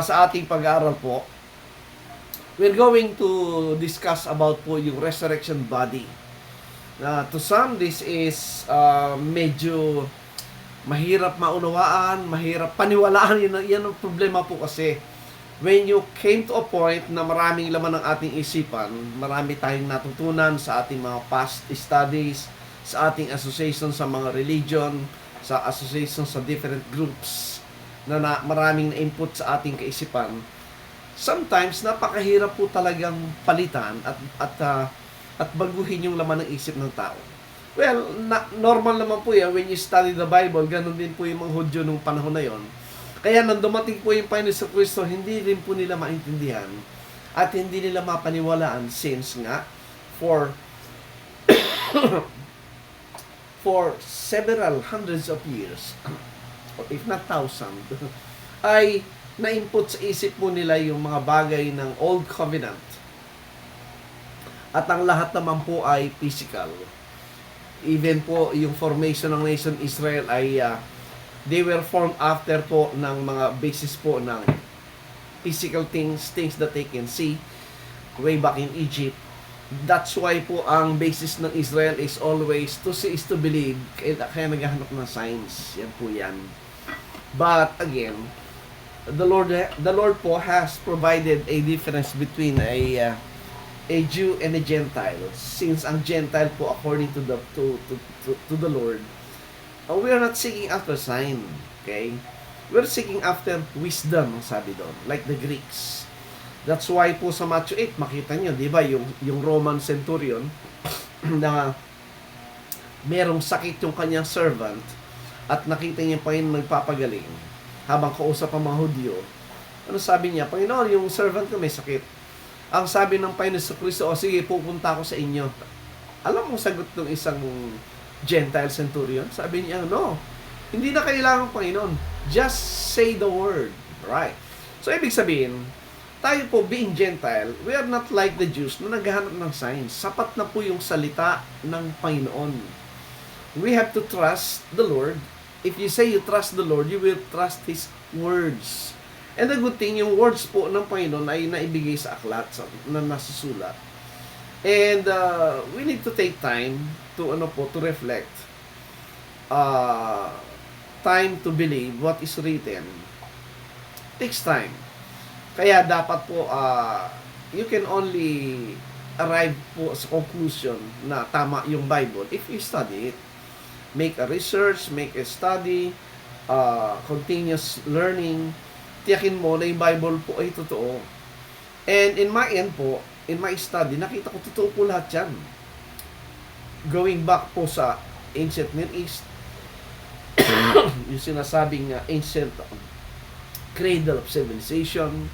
Sa ating pag-aaral po, we're going to discuss about po yung resurrection body. To some, this is medyo mahirap maunawaan, mahirap paniwalaan. Yan ang problema po kasi. When you came to a point na maraming laman ng ating isipan, marami tayong natutunan sa ating mga past studies, sa ating association sa mga religion, sa association sa different groups, na maraming na-input sa ating kaisipan, sometimes napakahirap po talagang palitan at baguhin yung laman ng isip ng tao. Well, normal naman po yan when you study the Bible, ganun din po yung mga Hudyo nung panahon na yon. Kaya nang dumating po yung Panginoon Kristo, hindi rin po nila maintindihan at hindi nila mapaniwalaan since nga for several hundreds of years, or if not thousand, ay na-input sa isip mo nila yung mga bagay ng Old Covenant. At ang lahat naman po ay physical. Even po yung formation ng nation Israel ay they were formed after po ng mga basis po ng physical things that they can see way back in Egypt. That's why po ang basis ng Israel is always to see is to believe. Kaya naghahanap ng signs. Yan po yan. But again, the Lord po has provided a difference between a Jew and a Gentile. Since ang Gentile po according to the Lord, we are not seeking after sign, okay? We're seeking after wisdom, sabi doon, like the Greeks. That's why po sa Matthew 8, makita nyo, di ba, yung Roman centurion na merong sakit yung kanyang servant at nakita niya pa yung nagpapagaling habang kausap ang mga Hudyo. Ano sabi niya? Panginoon, yung servant ko may sakit. Ang sabi ng Panginoon sa Kristo, o sige, pupunta ako sa inyo. Alam mo sagot ng isang Gentile centurion? Sabi niya, no. Hindi na kailangan, Panginoon. Just say the word. Right. So, ibig sabihin, tayo po, being Gentile, we are not like the Jews na naghahanap ng signs. Sapat na po yung salita ng Panginoon. We have to trust the Lord. If you say you trust the Lord, you will trust His words. And the good thing, yung words po ng Panginoon ay naibigay sa aklat na nasusulat. And we need to take time to reflect. Time to believe what is written. Takes time. Kaya dapat po you can only arrive po sa conclusion na tama yung Bible if you study it. Make a research, make a study, continuous learning. Tiyakin mo na yung Bible po ay totoo. And in my end po, in my study, nakita ko totoo po lahat yan. Going back po sa ancient Near East, yung sinasabing ancient cradle of civilization,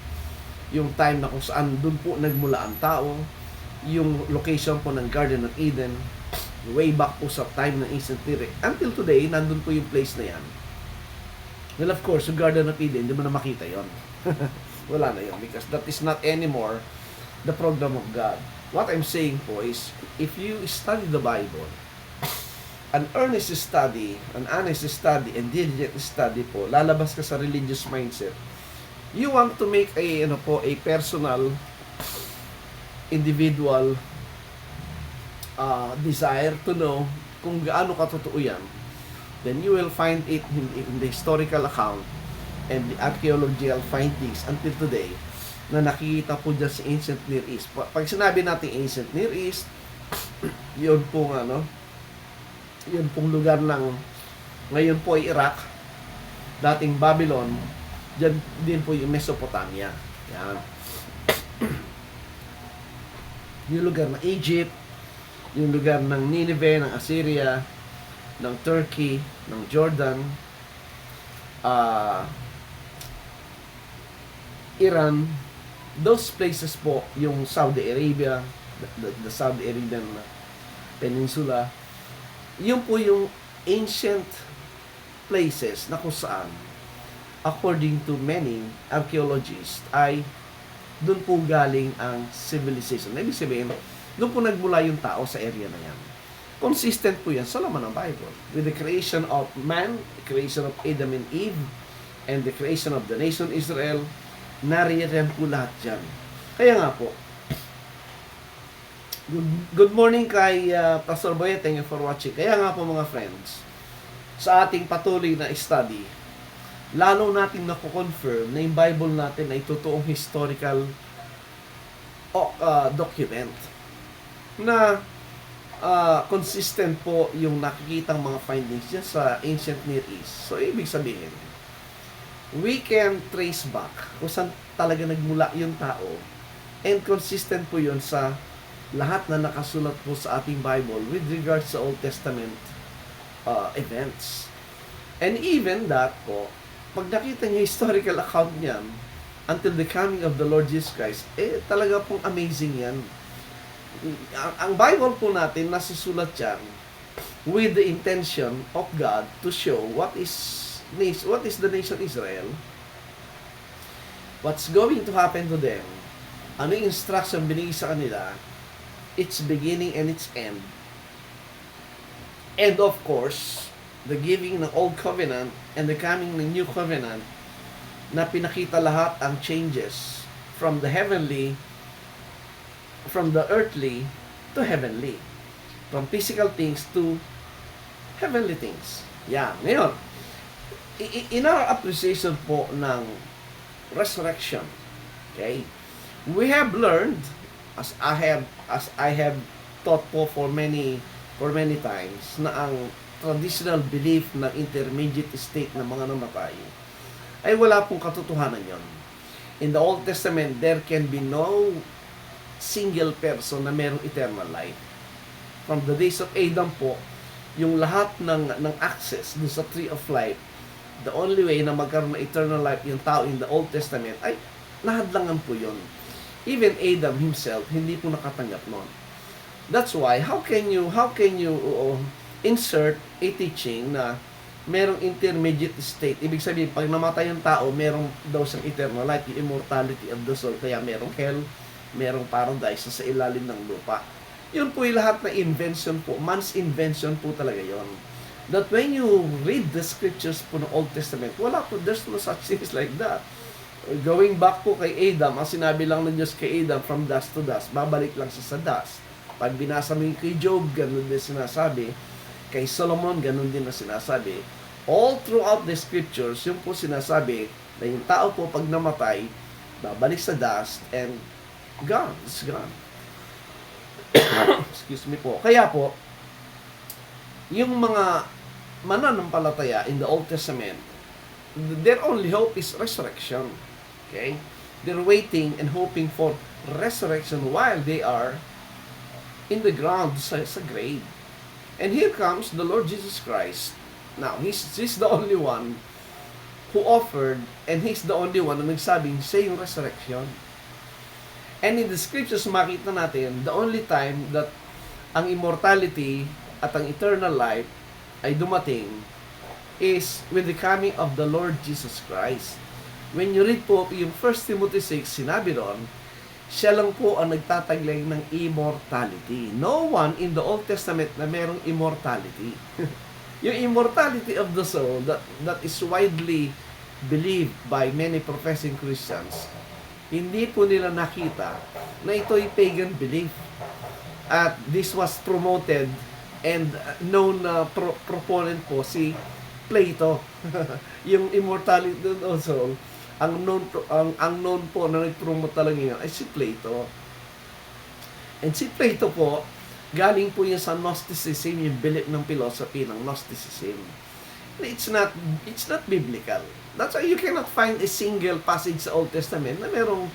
yung time na kung saan doon po nagmula ang tao, yung location po ng Garden of Eden, way back po sa time ng ancient Near East. Until today, nandun po yung place na yan. Well, of course, yung Garden of Eden, hindi mo na makita yon. Wala na yon because that is not anymore the program of God. What I'm saying po is, if you study the Bible, an earnest study, an honest study, and diligent study po, lalabas ka sa religious mindset. You want to make a personal, individual desire to know kung gaano katotoo yan, then you will find it in the historical account and the archaeological findings until today na nakikita po dyan sa ancient Near East. Pag sinabi natin ancient Near East, yun pong yun pong lugar ng ngayon po ay Iraq, dating Babylon, dyan din po yung Mesopotamia. Yan. Yung lugar ng Egypt, yung lugar ng Nineveh, ng Assyria, ng Turkey, ng Jordan, Iran, those places po, yung Saudi Arabia, the Saudi Arabian Peninsula, yun po yung ancient places na kung saan, according to many archaeologists, ay doon po galing ang civilization. Ibig sabihin, doon po nagmula yung tao sa area na yan. Consistent po yan sa laman ng Bible. With the creation of man, the creation of Adam and Eve, and the creation of the nation Israel, Naririyan po lahat yan. Kaya nga po, good morning kay Pastor Boy. Thank you for watching. Kaya nga po mga friends, sa ating patuloy na study, lalo natin nako-confirm na yung Bible natin ay totoong historical document na consistent po yung nakikitang mga findings niya sa ancient Near East. So, ibig sabihin, we can trace back kung saan talaga nagmula yung tao, and consistent po yun sa lahat na nakasulat po sa ating Bible with regards sa Old Testament events. And even that po, pag nakita niya historical account niyan, until the coming of the Lord Jesus Christ, talaga pong amazing yan. Ang Bible po natin, nasusulat yan with the intention of God to show what is the nation Israel, what's going to happen to them, ano yung instruction binigay sa kanila, its beginning and its end, and of course, the giving ng Old Covenant and the coming ng New Covenant, na pinakita lahat ang changes from the earthly to heavenly, from physical things to heavenly things. Yeah, ngayon, in our appreciation po ng resurrection, okay, we have learned, as I have taught po for many times, na ang traditional belief ng intermediate state ng mga namatay ay wala pong katotohanan yon. In the Old Testament, there can be no single person na merong eternal life. From the days of Adam po, yung lahat ng access dun sa tree of life, the only way na magkaroon ng eternal life yung tao in the Old Testament ay nahadlangan po yun. Even Adam himself, hindi po nakatanggap nun. That's why, how can you insert a teaching na merong intermediate state? Ibig sabihin, pag namatay yung tao, merong daw siyang eternal life, yung immortality of the soul, kaya merong hell, merong paradise sa ilalim ng lupa. Yun po yung lahat na invention po, man's invention po talaga yon. That when you read the scriptures po ng Old Testament, wala po, there's no such things like that. Going back po kay Adam, ang sinabi lang ng Diyos kay Adam, from dust to dust, babalik lang siya sa dust. Pag binasa mo yung kay Job, ganun din sinasabi. Kay Solomon, ganun din na sinasabi. All throughout the scriptures, yung po sinasabi na yung tao po pag namatay, babalik sa dust and gone. It's gone. Excuse me po. Kaya po, yung mga mananampalataya in the Old Testament, their only hope is resurrection. Okay? They're waiting and hoping for resurrection while they are in the ground sa grave. And here comes the Lord Jesus Christ. Now, He's the only one who offered, and He's the only one na nagsabing siya yung resurrection. And in the scriptures, makita natin, the only time that ang immortality at ang eternal life ay dumating is with the coming of the Lord Jesus Christ. When you read po yung 1 Timothy 6, sinabi ron, siya lang po ang nagtataglay ng immortality. No one in the Old Testament na merong immortality. Yung immortality of the soul that is widely believed by many professing Christians, hindi po nila nakita na ito'y pagan belief. At this was promoted and known proponent po si Plato. Yung immortality of the soul, ang known po na nag-promote talaga yun ay si Plato. And si Plato po, galing po yun sa Gnosticism, yung belief ng philosophy ng Gnosticism. It's not biblical. That's why you cannot find a single passage sa Old Testament na merong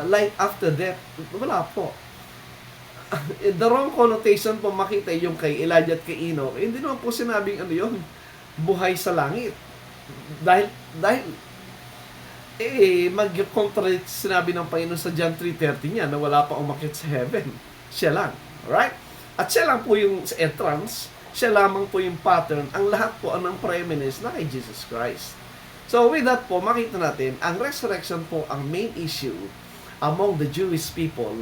life after death. Wala po. The wrong connotation po makita yung kay Elijah at kay Enoch. Hindi naman po sinabing yun, buhay sa langit. Dahil mag-contradict sinabi ng Panginoon sa John 3:30 niya na wala pa umakyat sa heaven. Siya lang. Alright? At siya lang po yung entrance, siya lamang po yung pattern, ang lahat po ang preeminence na kay Jesus Christ. So with that po, makita natin, ang resurrection po ang main issue among the Jewish people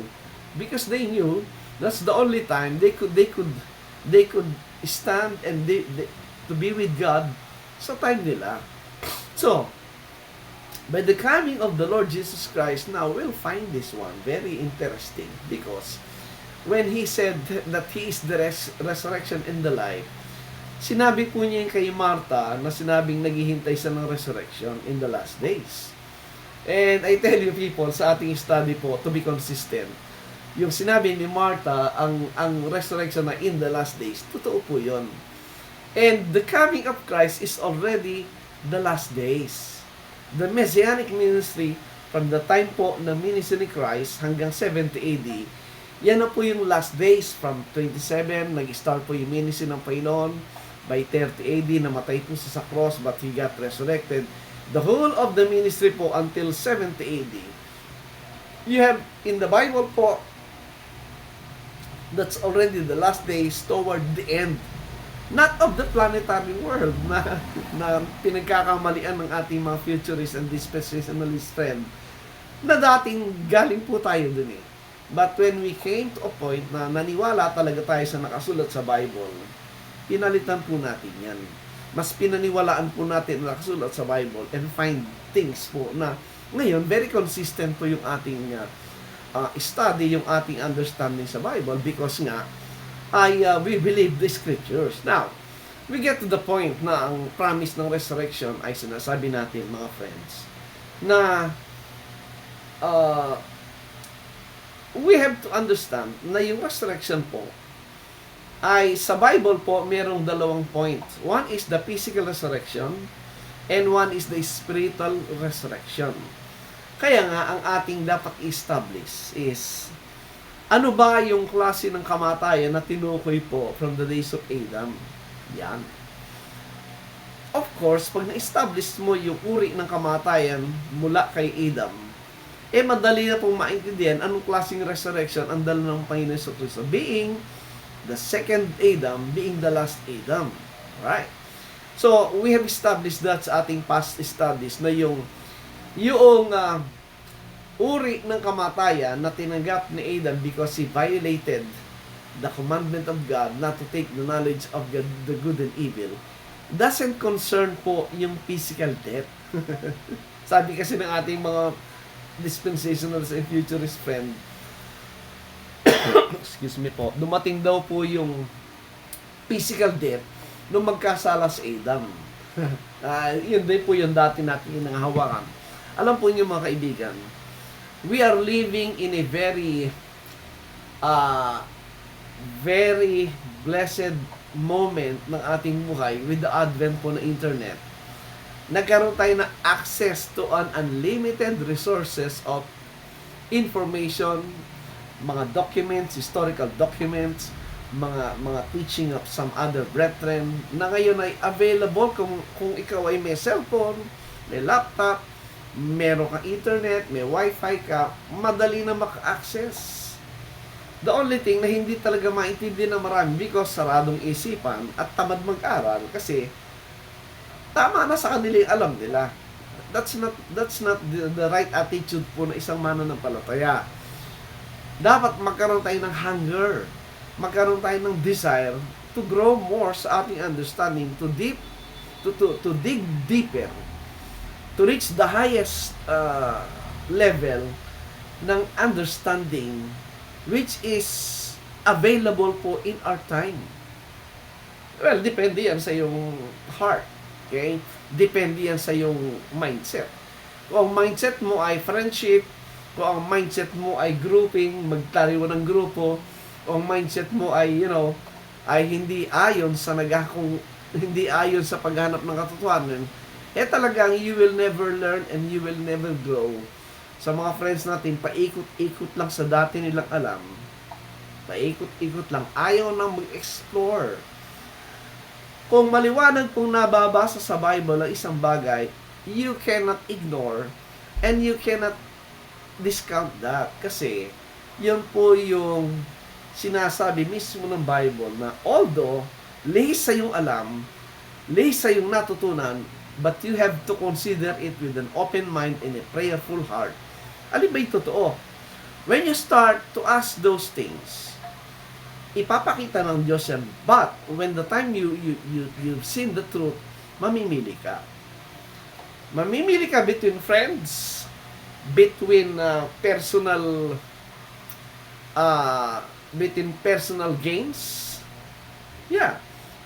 because they knew that's the only time they could stand and to be with God sa time nila. So, By the coming of the Lord Jesus Christ, now we'll find this one very interesting because when He said that He is the resurrection and the life, sinabi po niya kay Martha na sinabing naghihintay siya ng resurrection in the last days. And I tell you people, sa ating study po, to be consistent, yung sinabi ni Martha, ang resurrection na in the last days, totoo po yun. And the coming of Christ is already the last days. The Messianic ministry, from the time po na ministry ni Christ hanggang 70 AD, yan na po yung last days. From 27, nag-start po yung ministry ng Panginoon. By 30 AD, namatay po siya sa cross, but He got resurrected. The whole of the ministry po until 70 AD. You have, in the Bible po, that's already the last days toward the end. Not of the planetary world na pinagkakamalian ng ating mga futurists and dispensationalist friend na dating galing po tayo dun eh. But when we came to a point na naniwala talaga tayo sa nakasulat sa Bible, pinalitan po natin yan. Mas pinaniwalaan po natin na nakasulat sa Bible and find things po na ngayon very consistent po yung ating study, yung ating understanding sa Bible because nga we believe the scriptures. Now, we get to the point na ang promise ng resurrection ay sinasabi natin, mga friends, na we have to understand na yung resurrection po ay sa Bible po merong dalawang point. One is the physical resurrection and one is the spiritual resurrection. Kaya nga, ang ating dapat establish is ano ba yung klase ng kamatayan na tinukoy po from the days of Adam? Yan. Of course, pag na-establish mo yung uri ng kamatayan mula kay Adam, madali na pong maintindihan anong klaseng resurrection ang dala ng Panginoon sa Kristo. Being the second Adam, being the last Adam. Right? So, we have established that sa ating past studies na yung uri ng kamatayan na tinanggap ni Adam because he violated the commandment of God not to take the knowledge of God, the good and evil, doesn't concern po yung physical death. Sabi kasi ng ating mga dispensationalists and futurist friend, excuse me po, dumating daw po yung physical death nung magkasala sa Adam. Yun din po yung dati natin inanghawakan. Alam po niyo mga kaibigan, we are living in a very blessed moment ng ating buhay with the advent po ng internet. Nagkaroon tayo na access to an unlimited resources of information, mga documents, historical documents, mga teaching of some other brethren na ngayon ay available kung ikaw ay may cellphone, may laptop, meron kang internet, may wifi ka, madali na maka-access. The only thing na hindi talaga maintindihan ng marami because saradong isipan at tamad mag-aral kasi tama na sa kanila yung alam nila. That's not the right attitude po na isang mananampalataya. Dapat magkaroon tayo ng hunger, magkaroon tayo ng desire to grow more sa ating understanding, to dig deeper, to reach the highest level ng understanding which is available po in our time. Well, depende yan sa iyong heart. Okay? Depende yan sa iyong mindset. Kung ang mindset mo ay friendship, kung ang mindset mo ay grouping, magtaliwan ng grupo, kung ang mindset mo ay, ay hindi ayon sa hindi ayon sa paghanap ng katotohanan, talagang you will never learn and you will never grow. Sa mga friends natin, paikot-ikot lang sa dati nilang alam. Paikot-ikot lang. Ayaw nang mag-explore. Kung maliwanag pong nababasa sa Bible ang isang bagay, you cannot ignore and you cannot discount that. Kasi, yun po yung sinasabi mismo ng Bible na although, lihis sa yung alam, lihis sa yung natutunan, but you have to consider it with an open mind and a prayerful heart. Alin ba yung totoo? When you start to ask those things, ipapakita ng Diyos yan. But, when the time you've seen the truth, mamimili ka. Mamimili ka between friends, between personal gains. Yeah.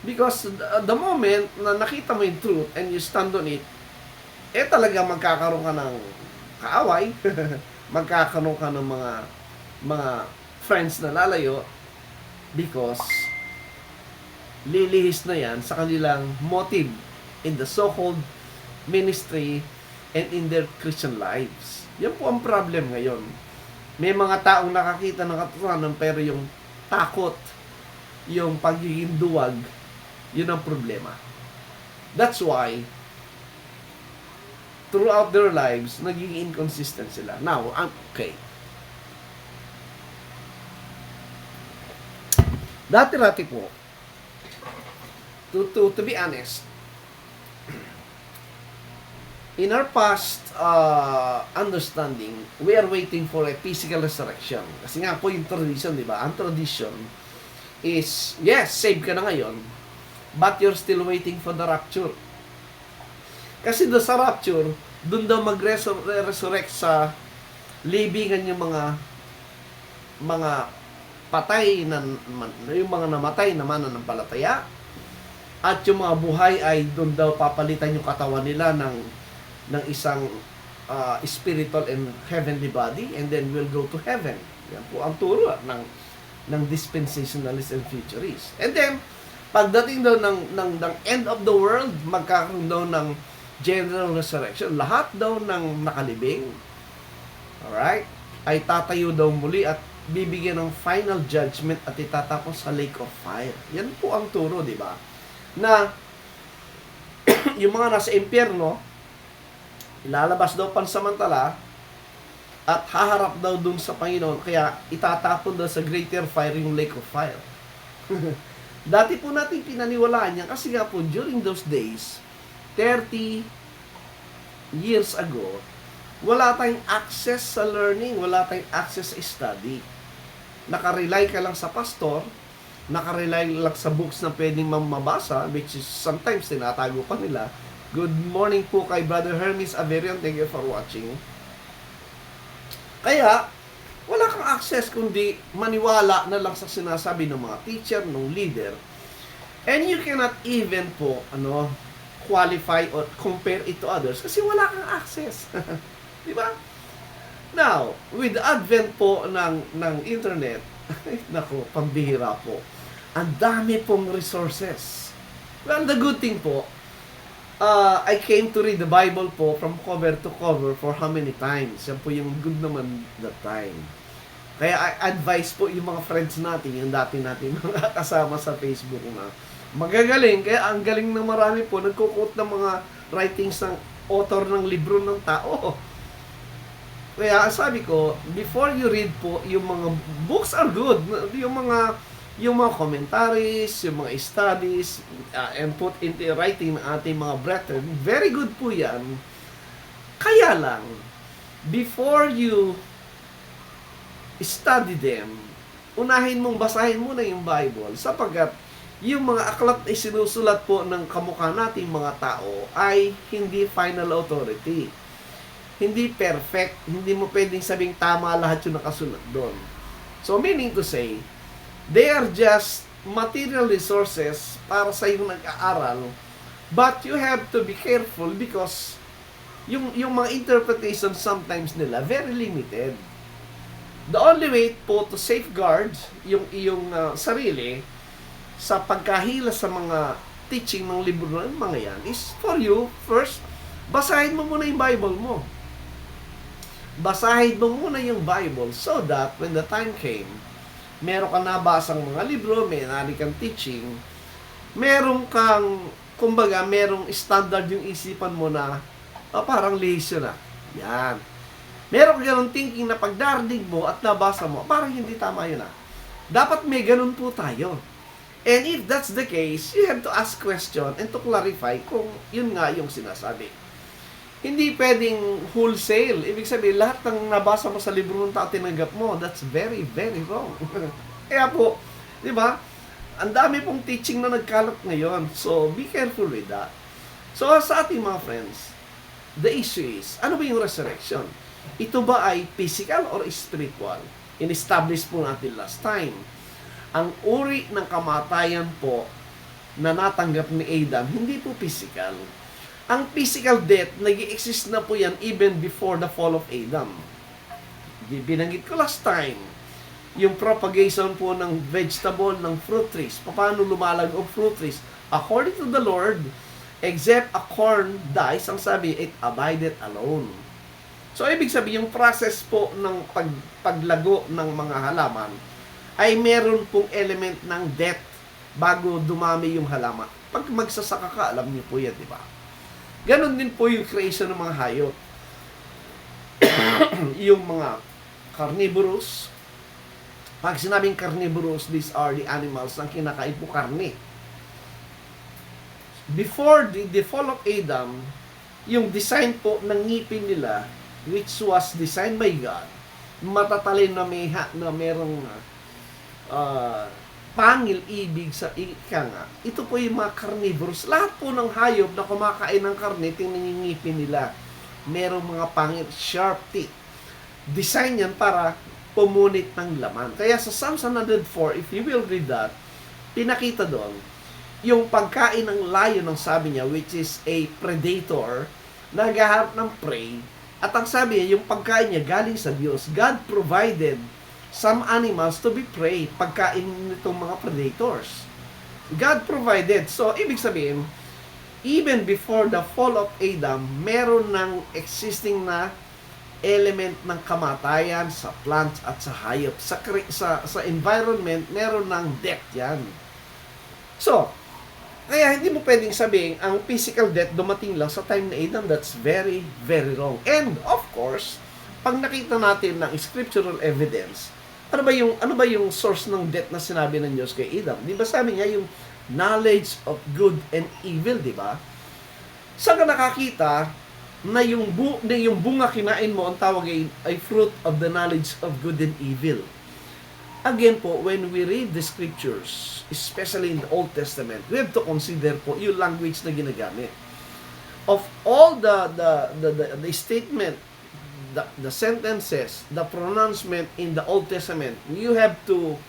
Because the moment na nakita mo yung truth and you stand on it, talaga magkakaroon ka ng kaaway, magkakaroon ka ng mga friends na lalayo because lilihis na yan sa kanilang motive in the so-called ministry and in their Christian lives. Yan po ang problem ngayon. May mga taong nakakita ng katotohanan pero yung takot, yung pagiging duwag, yun ang problema. That's why throughout their lives, naging inconsistent sila. Now, okay. Dati-rati po, to be honest, in our past understanding, we are waiting for a physical resurrection. Kasi nga po yung tradition, di ba? Ang tradition is, yes, save ka na ngayon, but you're still waiting for the rapture. Kasi doon sa rapture, doon daw mag-resurrect sa libingan yung mga patay na yung mga namatay na mananampalataya, at yung mga buhay ay doon daw papalitan yung katawan nila ng isang spiritual and heavenly body, and then will go to heaven. Yan po ang turo ng dispensationalists and futurists. And then pagdating daw ng end of the world, magkakaroon daw ng general resurrection. Lahat daw ng nakalibing, alright, ay tatayo daw muli at bibigyan ng final judgment at itatapos sa lake of fire. Yan po ang turo, di ba? Na yung mga nasa impyerno, ilalabas daw pansamantala at haharap daw dun sa Panginoon, kaya itatapon daw sa greater fire yung lake of fire. Dati po natin pinaniwalaan yan kasi nga po during those days, 30 years ago, wala tayong access sa learning, wala tayong access sa study. Nakarely ka lang sa pastor, nakarely lang sa books na pwedeng mabasa, which is sometimes tinatago pa nila. Good morning po kay Brother Hermes Averion, thank you for watching. Kaya, wala kang access kundi maniwala na lang sa sinasabi ng mga teacher, ng leader. And you cannot even po, qualify or compare it to others kasi wala kang access. Di ba? Now, with the advent po ng internet, nako, pambihira po. Ang dami pong resources. Well, the good thing po, I came to read the Bible po from cover to cover for how many times. Yan po yung good naman that time. Kaya I advise po yung mga friends natin, yung dati natin mga kasama sa Facebook na magagaling. Kaya ang galing ng marami po, nagkukot ng mga writings ng author ng libro ng tao. Kaya sabi ko, before you read po, yung mga books are good. Yung mga commentaries, yung mga studies, and put into writing ng ating mga brethren, very good po yan. Kaya lang, before you study them, unahin mong basahin muna yung Bible, sapagkat yung mga aklat na sinusulat po ng kamukha nating mga tao ay hindi final authority. Hindi perfect. Hindi mo pwedeng sabing tama lahat yung nakasulat doon. So, meaning to say, they are just material resources para sa yung nag-aaral, but you have to be careful because yung mga interpretation sometimes nila, very limited. The only way po to safeguard yung iyong sarili sa pagkahila sa mga teaching ng libro ng mga yan is for you, first, basahin mo muna yung Bible mo. Basahin mo muna yung Bible so that when the time came, meron ka nabasang mga libro, may nari kang teaching, meron kang, kumbaga, merong standard yung isipan mo na parang lihis na. Yan. Meron ka ganun thinking na pagdarating mo at nabasa mo, parang hindi tama yun . Dapat may ganun po tayo. And if that's the case, you have to ask question and to clarify kung yun nga yung sinasabi. Hindi pwedeng wholesale. Ibig sabihin, lahat ng nabasa mo sa libro ng tao tinanggap mo, that's very, very wrong. Kaya po, di ba? Ang dami pong teaching na nagkalat ngayon. So, be careful with that. So, sa ating mga friends, the issue is, ano ba yung resurrection? Ito ba ay physical or spiritual? In-establish po natin last time. Ang uri ng kamatayan po na natanggap ni Adam, hindi po physical. Ang physical death, nag-exist na po yan even before the fall of Adam. Binanggit ko last time, yung propagation po ng vegetable, ng fruit trees. Paano lumalago ang fruit trees? According to the Lord, except a corn dies, ang sabi, it abideth alone. So, ibig sabihin, yung process po ng paglago ng mga halaman ay meron pong element ng death bago dumami yung halaman. Pag magsasaka ka, alam niyo po yan, di ba? Ganon din po yung creation ng mga hayop. Yung mga carnivorous. Pag sinabing carnivorous, these are the animals na kinakain po karne. Before the fall of Adam, yung design po ng ngipin nila, which was designed by God, matatalin na na merong pangil-ibig sa ika nga. Ito po yung mga carnivores. Lahat po ng hayop na kumakain ng karne, tingnan yung ngipin nila. Merong mga pangil, sharp teeth. Design yan para pumunit ng laman. Kaya sa Psalm 104, if you will read that, pinakita doon, yung pagkain ng lion, ang sabi niya, which is a predator, naghaharap ng prey, at ang sabi niya, yung pagkain niya galing sa Diyos. God provided some animals to be prey, pagkain nitong mga predators. God provided. So, ibig sabihin, even before the fall of Adam, meron ng existing na element ng kamatayan sa plants at sa hayop. Sa environment, meron ng death yan. So, kaya hindi mo pwedeng sabihin ang physical death dumating lang sa time na Adam. That's very, very wrong. And, of course, pag nakita natin ng scriptural evidence, ano ba yung source ng death na sinabi ng Diyos kay Adam? Di ba sabi niya yung knowledge of good and evil, di ba? Saan ka nakakita na yung bunga kinain mo, ang tawag ay fruit of the knowledge of good and evil? Again po, when we read the scriptures, especially in the Old Testament, we have to consider po yung language na ginagamit. Of all the statement, the sentences, the pronouncement in the Old Testament, you have to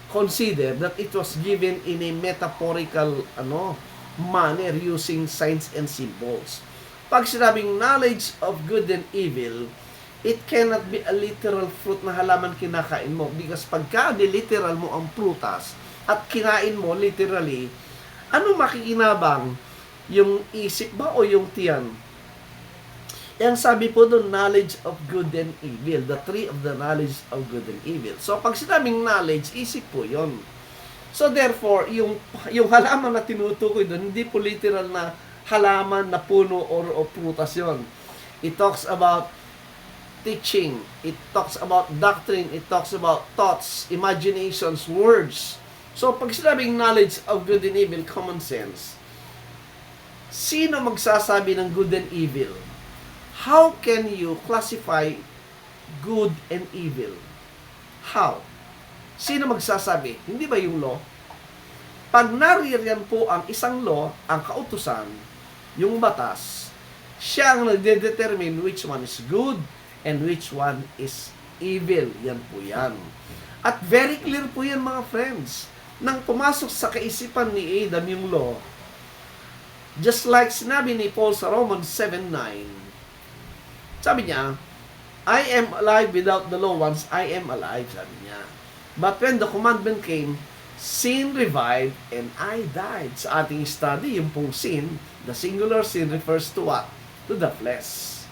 consider that it was given in a metaphorical manner using signs and symbols. Pag sinabing knowledge of good and evil, it cannot be a literal fruit na halaman kinakain mo, because pagka literal mo ang prutas at kinain mo literally, ano makikinabang? Yung isip ba o yung tiyan? Yan sabi po doon, knowledge of good and evil. The tree of the knowledge of good and evil. So, pag sinabing knowledge, isip po yon. So, therefore, yung halaman na tinutukoy doon, hindi po literal na halaman na puno o prutas yon. It talks about teaching. It talks about doctrine. It talks about thoughts, imaginations, words. So, pag sinabing knowledge of good and evil, common sense, sino magsasabi ng good and evil? How can you classify good and evil? How? Sino magsasabi? Hindi ba yung law? Pag naririyan po ang isang law, ang kautusan, yung batas, siya ang nagde-determine which one is good and which one is evil. Yan po yan. At very clear po yan, mga friends. Nang pumasok sa kaisipan ni Adam yung law, just like sinabi ni Paul sa Romans 7:9, sabi niya, I am alive without the law once I am alive, sabi niya. But when the commandment came, sin revived and I died. Sa ating study, yung pong sin, the singular sin refers to what? To the flesh.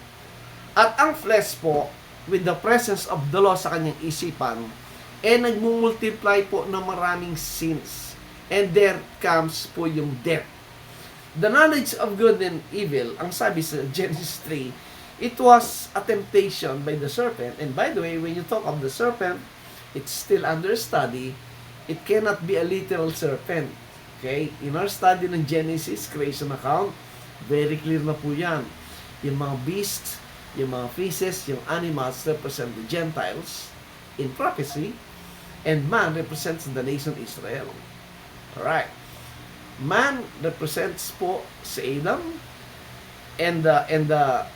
At ang flesh po, with the presence of the law sa kanyang isipan, nagmumultiply po ng maraming sins. And there comes po yung death. The knowledge of good and evil, ang sabi sa Genesis 3, it was a temptation by the serpent. And by the way, when you talk of the serpent, it's still under study. It cannot be a literal serpent. Okay? In our study ng Genesis, creation account, very clear na po yan. Yung mga beasts, yung mga fishes, yung animals represent the Gentiles in prophecy, and man represents the nation Israel. Alright. Man represents po si Adam, and the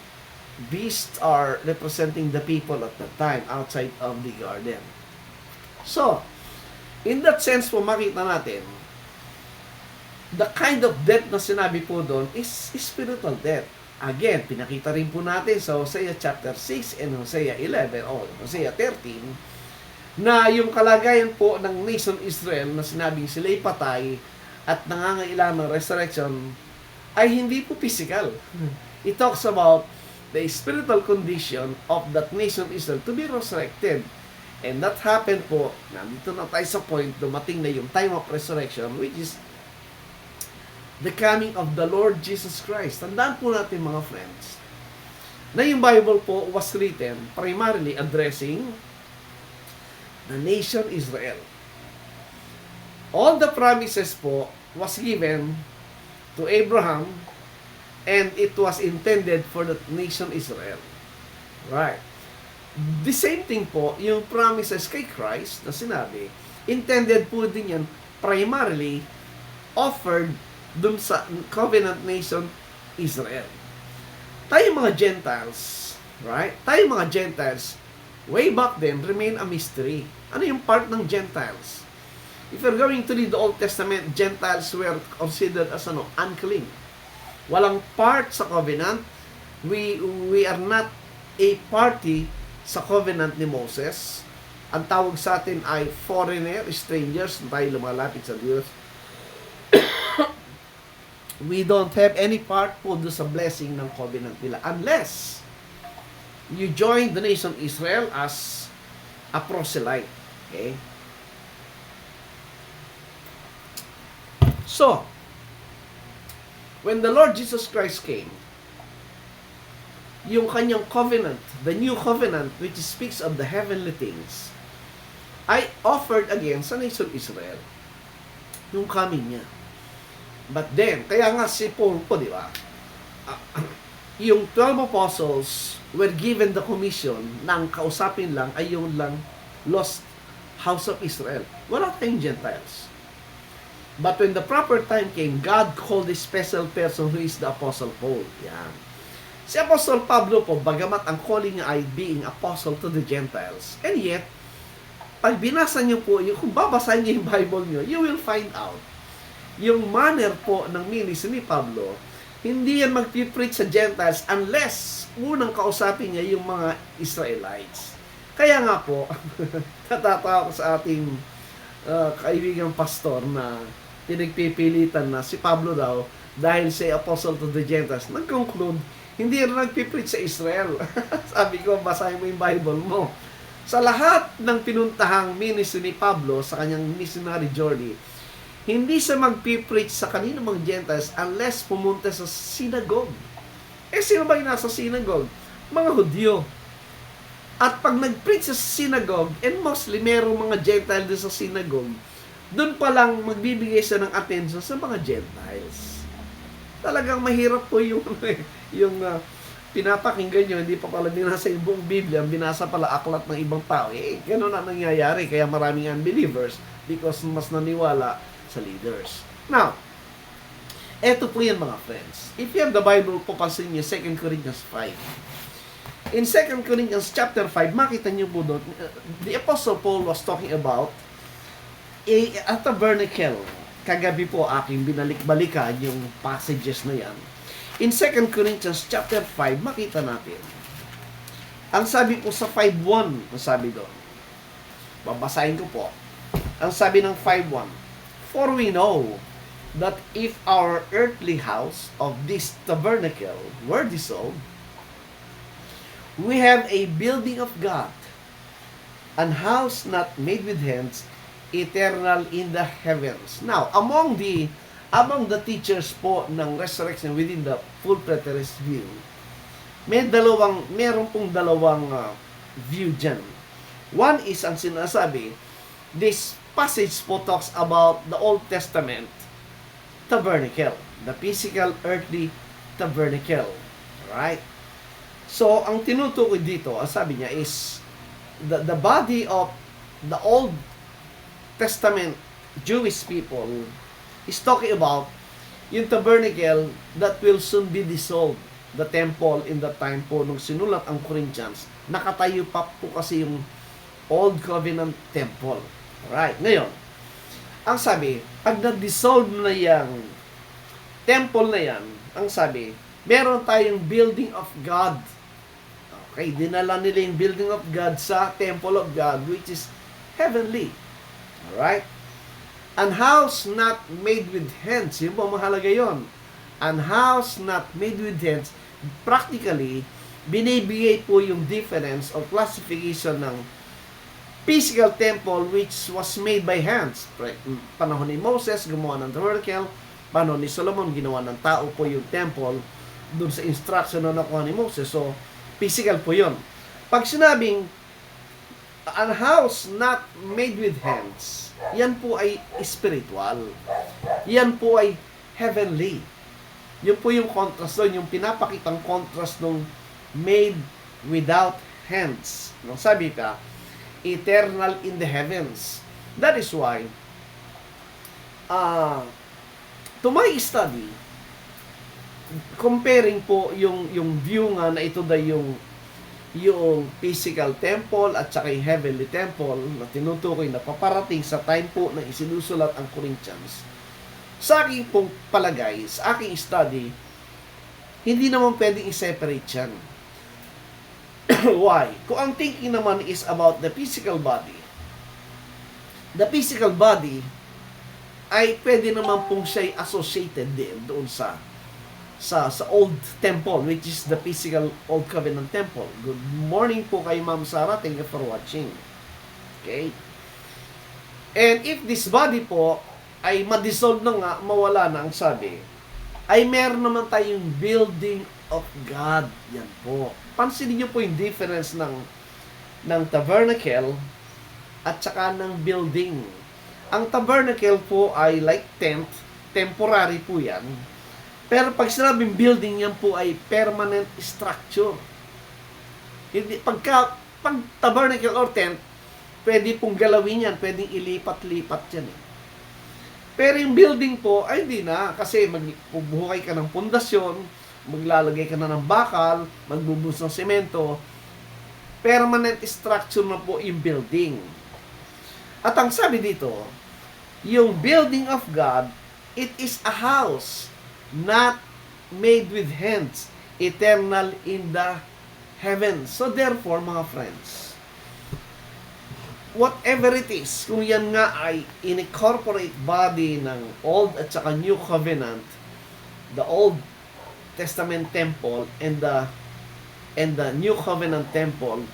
beasts are representing the people at that time outside of the garden. So, in that sense po, makita natin, the kind of death na sinabi po doon is spiritual death. Again, pinakita rin po natin sa Hosea chapter 6 and Hosea 11 o Hosea 13 na yung kalagayan po ng nation Israel na sinabing sila'y patay at nangangailangan ng resurrection ay hindi po physical. It talks about the spiritual condition of that nation Israel to be resurrected. And that happened po, nandito na tayo sa point, dumating na yung time of resurrection, which is the coming of the Lord Jesus Christ. Tandaan po natin mga friends, na yung Bible po was written primarily addressing the nation Israel. All the promises po was given to Abraham and it was intended for the nation Israel. Right. The same thing po, yung promises kay Christ na sinabi, intended po din yan primarily offered dun sa covenant nation Israel. Tayo mga Gentiles, right? Tayo mga Gentiles, way back then, remain a mystery. Ano yung part ng Gentiles? If you're going to read the Old Testament, Gentiles were considered as unclean. Walang part sa covenant. We are not a party sa covenant ni Moses. Ang tawag sa atin ay foreigner, strangers, na tayo lumalapit sa Diyos. We don't have any part po doon sa blessing ng covenant nila unless you join the nation Israel as a proselyte. Okay? So, when the Lord Jesus Christ came, yung kanyang covenant, the new covenant which speaks of the heavenly things, ay offered again sa nation Israel yung coming niya. But then, kaya nga si Paul po, di ba? Yung 12 apostles were given the commission na ang kausapin lang ay yung lang lost house of Israel. Wala tayong Gentiles. But when the proper time came, God called a special person who is the Apostle Paul. Yan. Si Apostle Pablo po, bagamat ang calling niya ay being apostle to the Gentiles. And yet, pag binasa niyo po, kung babasahin niyo yung Bible niyo, you will find out yung manner po ng ministry ni Pablo, hindi yan magpipreach sa Gentiles unless unang kausapin niya yung mga Israelites. Kaya nga po, natatawa ko sa ating kaibigang pastor na pinagpipilitan na si Pablo daw dahil siya apostle to the Gentiles. Nag-conclude, hindi rin nagpipreach sa Israel. Sabi ko, basahin mo yung Bible mo. Sa lahat ng pinuntahang ministry ni Pablo sa kanyang missionary journey, hindi siya magpipreach sa kanino mga Gentiles unless pumunta sa synagogue. Sino ba yung nasa synagogue? Mga Hudyo. At pag nag-preach sa synagogue, and mostly merong mga Gentiles doon sa synagogue, doon pa lang magbibigay siya ng attention sa mga Gentiles. Talagang mahirap po yung pinapakinggan nyo, hindi pa pala binasa yung buong Biblia, binasa pala aklat ng ibang tao. Ganun na nangyayari, kaya maraming unbelievers because mas naniwala sa leaders. Now, eto po yan mga friends. If you have the Bible, papansin niyo 2 Corinthians 5. In 2 Corinthians chapter 5, makita niyo po doon, the Apostle Paul was talking about a tabernacle. Kagabi po aking binalik-balikan yung passages na yan. In 2 Corinthians chapter 5, makita natin. Ang sabi po sa 5:1, ang sabi doon. Babasahin ko po. Ang sabi ng 5:1, for we know that if our earthly house of this tabernacle were dissolved, we have a building of God, an house not made with hands, eternal in the heavens. Now, among the teachers po ng resurrection within the full preterist view, meron pong dalawang view dyan. One is ang sinasabi, this passage po talks about the Old Testament tabernacle, the physical earthly tabernacle. Right? So, ang tinutukoy dito, ang sabi niya is the body of the Old Testament Jewish people is talking about yung tabernacle that will soon be dissolved. the temple in the time po nung sinulat ang Corinthians, nakatayo pa po kasi yung Old Covenant Temple. Alright, ngayon, ang sabi, pag na-dissolve na yung temple na yan, ang sabi, meron tayong building of God. Okay, dinala nila yung building of God sa temple of God, which is heavenly. Alright? An house not made with hands, yun po mahalaga yun. An house not made with hands, practically, binibigay po yung difference or classification ng physical temple which was made by hands. Panahon ni Moses, gumawa ng tabernacle. Panahon ni Solomon, ginawa ng tao po yung temple dun sa instruction na nakuha ni Moses. So, physical po yun. Pag sinabing, an house not made with hands, yan po ay spiritual. Yan po ay heavenly. Yun po yung contrast doon, yung pinapakitang contrast nung made without hands. Nung sabi ka, eternal in the heavens. That is why, to my study, comparing po yung view nga na ito na yung physical temple at saka yung heavenly temple na tinutukoy na paparating sa time po na isinusulat ang Corinthians. Sa aking pong palagay, sa aking study, hindi naman pwedeng i-separate yan. Why? Kung ang thinking naman is about the physical body ay pwede naman pong siya'y associated din doon sa old temple, which is the physical old covenant temple. Good morning po kay Ma'am Sarah. Thank you for watching. Okay? And if this body po ay ma-dissolve na nga, mawala na ang sabi, ay meron naman tayong building of God. Yan po. Pansinin niyo po yung difference ng tabernacle at saka ng building. Ang tabernacle po ay like tent, temporary po yan. Pero pag sinabing building, yan po ay permanent structure. Hindi, pag tabernacle or tent, pwede pong galawin yan, pwedeng ilipat-lipat yan. Pero yung building po, ay hindi na. Kasi magbubuhay ka ng pundasyon, maglalagay ka na ng bakal, magbubuhos ng semento, permanent structure na po yung building. At ang sabi dito, yung building of God, it is a house not made with hands, eternal in the heavens. So therefore, mga friends, whatever it is, kung yan nga ay incorporate body ng Old at saka New Covenant, the Old Testament temple and the New Covenant temple,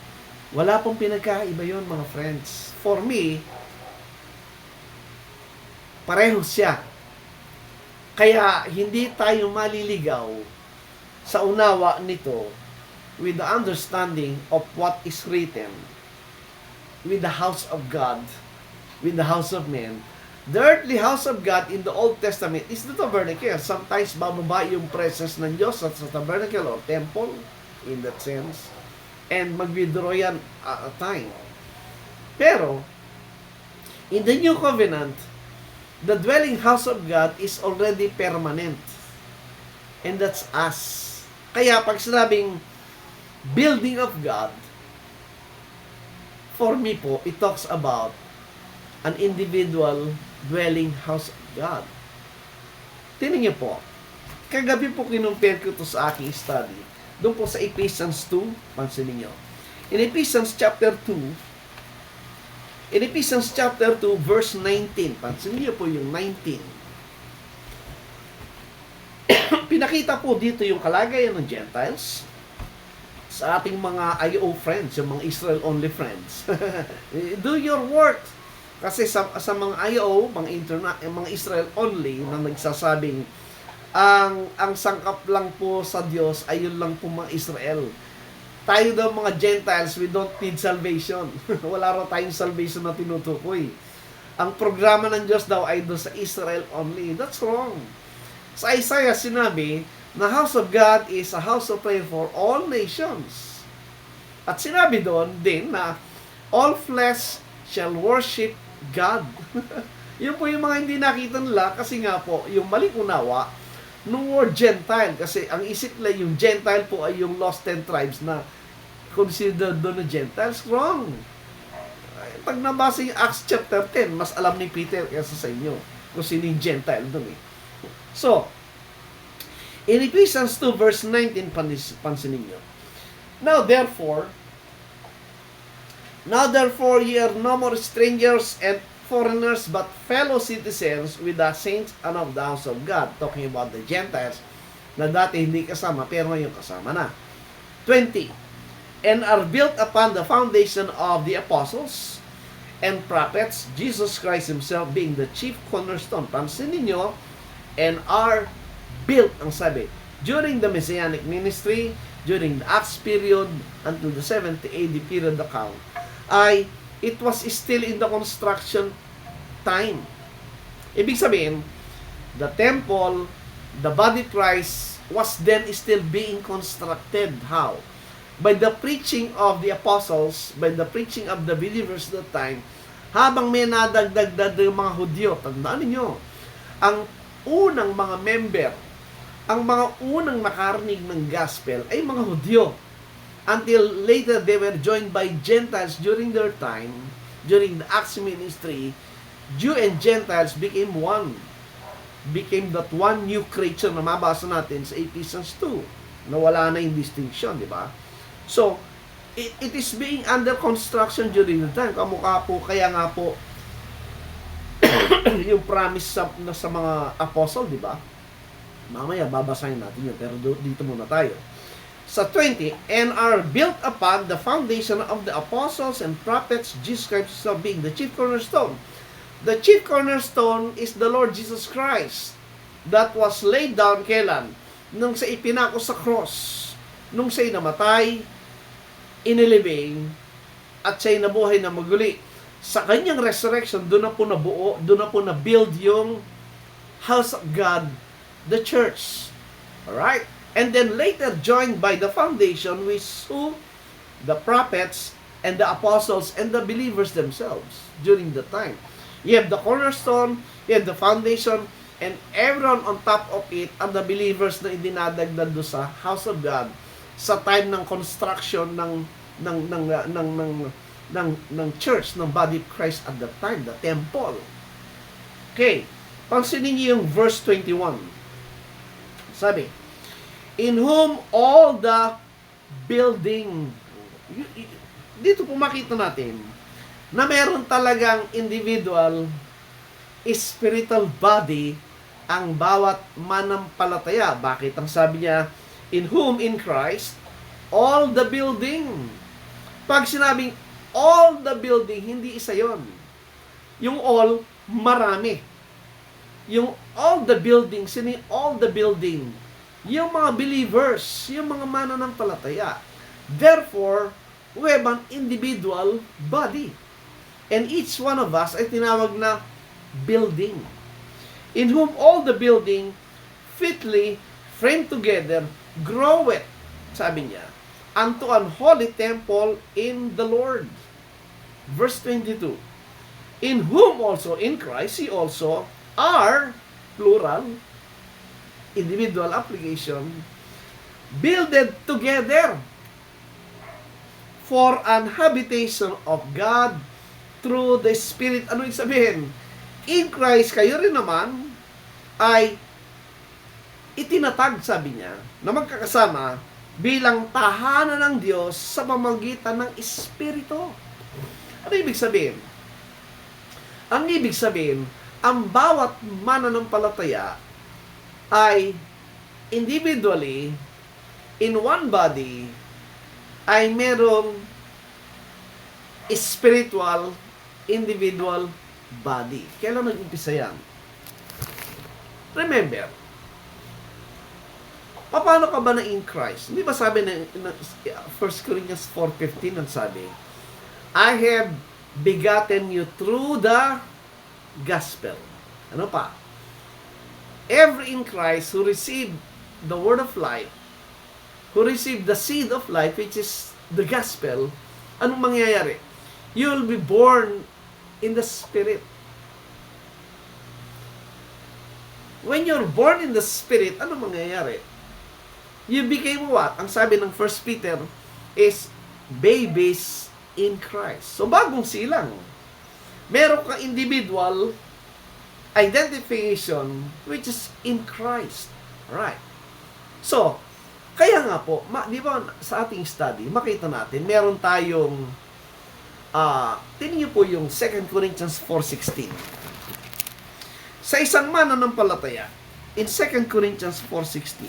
wala pong pinagkaiba yun, mga friends. For me, pareho siya. Kaya hindi tayo maliligaw sa unawa nito with the understanding of what is written with the house of God, with the house of men. The earthly house of God in the Old Testament is the tabernacle. Sometimes bababa yung presence ng Diyos sa tabernacle or temple in that sense. And mag-withdraw yan at a time. Pero, in the New Covenant, the dwelling house of God is already permanent. And that's us. Kaya pag sinabing building of God, for me po, it talks about an individual dwelling house of God. Tingnan niyo po, kagabi po kinumpare ko to sa aking study. Doon po sa Ephesians 2, pansinin niyo. In Ephesians chapter 2, verse 19, pansinin niyo po yung 19. Pinakita po dito yung kalagayan ng Gentiles sa ating mga IO friends, yung mga Israel-only friends. Do your work. Kasi sa mga IO, mga Israel-only na nagsasabing ang sangkap lang po sa Diyos ay yun lang po mga Israel. Tayo daw mga Gentiles, we don't need salvation. Wala raw tayong salvation na tinutukoy. Ang programa ng Diyos daw ay doon sa Israel only. That's wrong. Sa Isaiah sinabi, na house of God is a house of prayer for all nations. At sinabi doon din na all flesh shall worship God. Yun po yung mga hindi nakita nila kasi nga po, yung maling unawa nung word Gentile. Kasi ang isip nila yung Gentile po ay yung lost 10 tribes na considered doon na Gentiles. Wrong. Pag nabasa yung Acts chapter 10, mas alam ni Peter kaysa sa inyo kung sino yung Gentile doon eh. So, in Ephesians 2 verse 19, pansinin nyo. Now therefore, ye are no more strangers and foreigners, but fellow citizens with the saints and of the house of God. Talking about the Gentiles, na dati hindi kasama, pero ngayon kasama na. 20. And are built upon the foundation of the apostles and prophets, Jesus Christ Himself being the chief cornerstone. Pansinin nyo, and are built, ang sabi, during the Messianic ministry, during the Acts period, until the 70 AD period account, ay it was still in the construction time. Ibig sabihin, the temple, the body of Christ, was then still being constructed. How? By the preaching of the apostles, by the preaching of the believers at that time, habang may nadagdag yung mga Hudyo. Tandaan niyo, ang unang mga member, ang mga unang nakarinig ng gospel ay mga Hudyo. Until later, they were joined by Gentiles during their time, during the Acts ministry. Jew and Gentiles became one. Became that one new creature na mabasa natin sa Ephesians 2. Nawala na yung distinction, di ba? So, it is being under construction during the time. Kamukha po, kaya nga po, yung promise sa mga apostle, di ba? Mamaya, babasahin natin yun. Pero dito muna tayo. Sa 20, and are built upon the foundation of the apostles and prophets, Jesus Christ being the chief cornerstone. The chief cornerstone is the Lord Jesus Christ that was laid down kailan? Nung sa ipinako sa cross. Nung siya'y namatay, inilibing, at siya'y nabuhay na maguli. Sa kanyang resurrection, doon na po nabuo, doon na po na-build yung house of God, the church. Alright? And then later joined by the foundation with who? The prophets and the apostles and the believers themselves during the time. You have the cornerstone, you have the foundation, and everyone on top of it are the believers na idinadagdag do sa house of God sa time ng construction ng church, ng body of Christ at that time, the temple. Okay, pansinin niyo yung verse 21. Sabi, in whom all the building, dito po makita natin na meron talagang individual spiritual body ang bawat manampalataya. Bakit ang sabi niya, in whom, in Christ, all the building. Pag sinabing all the building, hindi isa yon. Yung all, marami. Yung all the building, sino all the building? Yung mga believers, yung mga mananampalataya. Therefore, we have an individual body. And each one of us ay tinawag na building. In whom all the building fitly framed together groweth, sabi niya, unto an holy temple in the Lord. Verse 22. In whom also, in Christ, He also are, plural, individual application, builded together for an habitation of God through the Spirit. Ano yung sabihin? In Christ, kayo rin naman ay itinatag, sabi niya, na magkakasama bilang tahanan ng Diyos sa pamamagitan ng Espiritu. Ano ibig sabihin? Ang ibig sabihin, ang bawat mananampalataya ay individually, in one body, ay merong spiritual, individual body. Kailan nag-umpisa yan? Remember, paano ka ba na in Christ? Hindi ba sabi na 1 Corinthians 4:15 ang sabi, I have begotten you through the gospel. Ano pa? Every in Christ who received the word of life, who received the seed of life, which is the gospel, anong mangyayari? You will be born in the Spirit. When you're born in the Spirit, ano mangyayari? You became what? Ang sabi ng 1 Peter is babies in Christ. So, bagong silang. Meron kang individual identification which is in Christ. Right. So, kaya nga po, di ba sa ating study, makita natin, meron tayong, tingnan niyo po yung 2 Corinthians 4:16. Sa isang mananampalataya, in 2 Corinthians 4:16,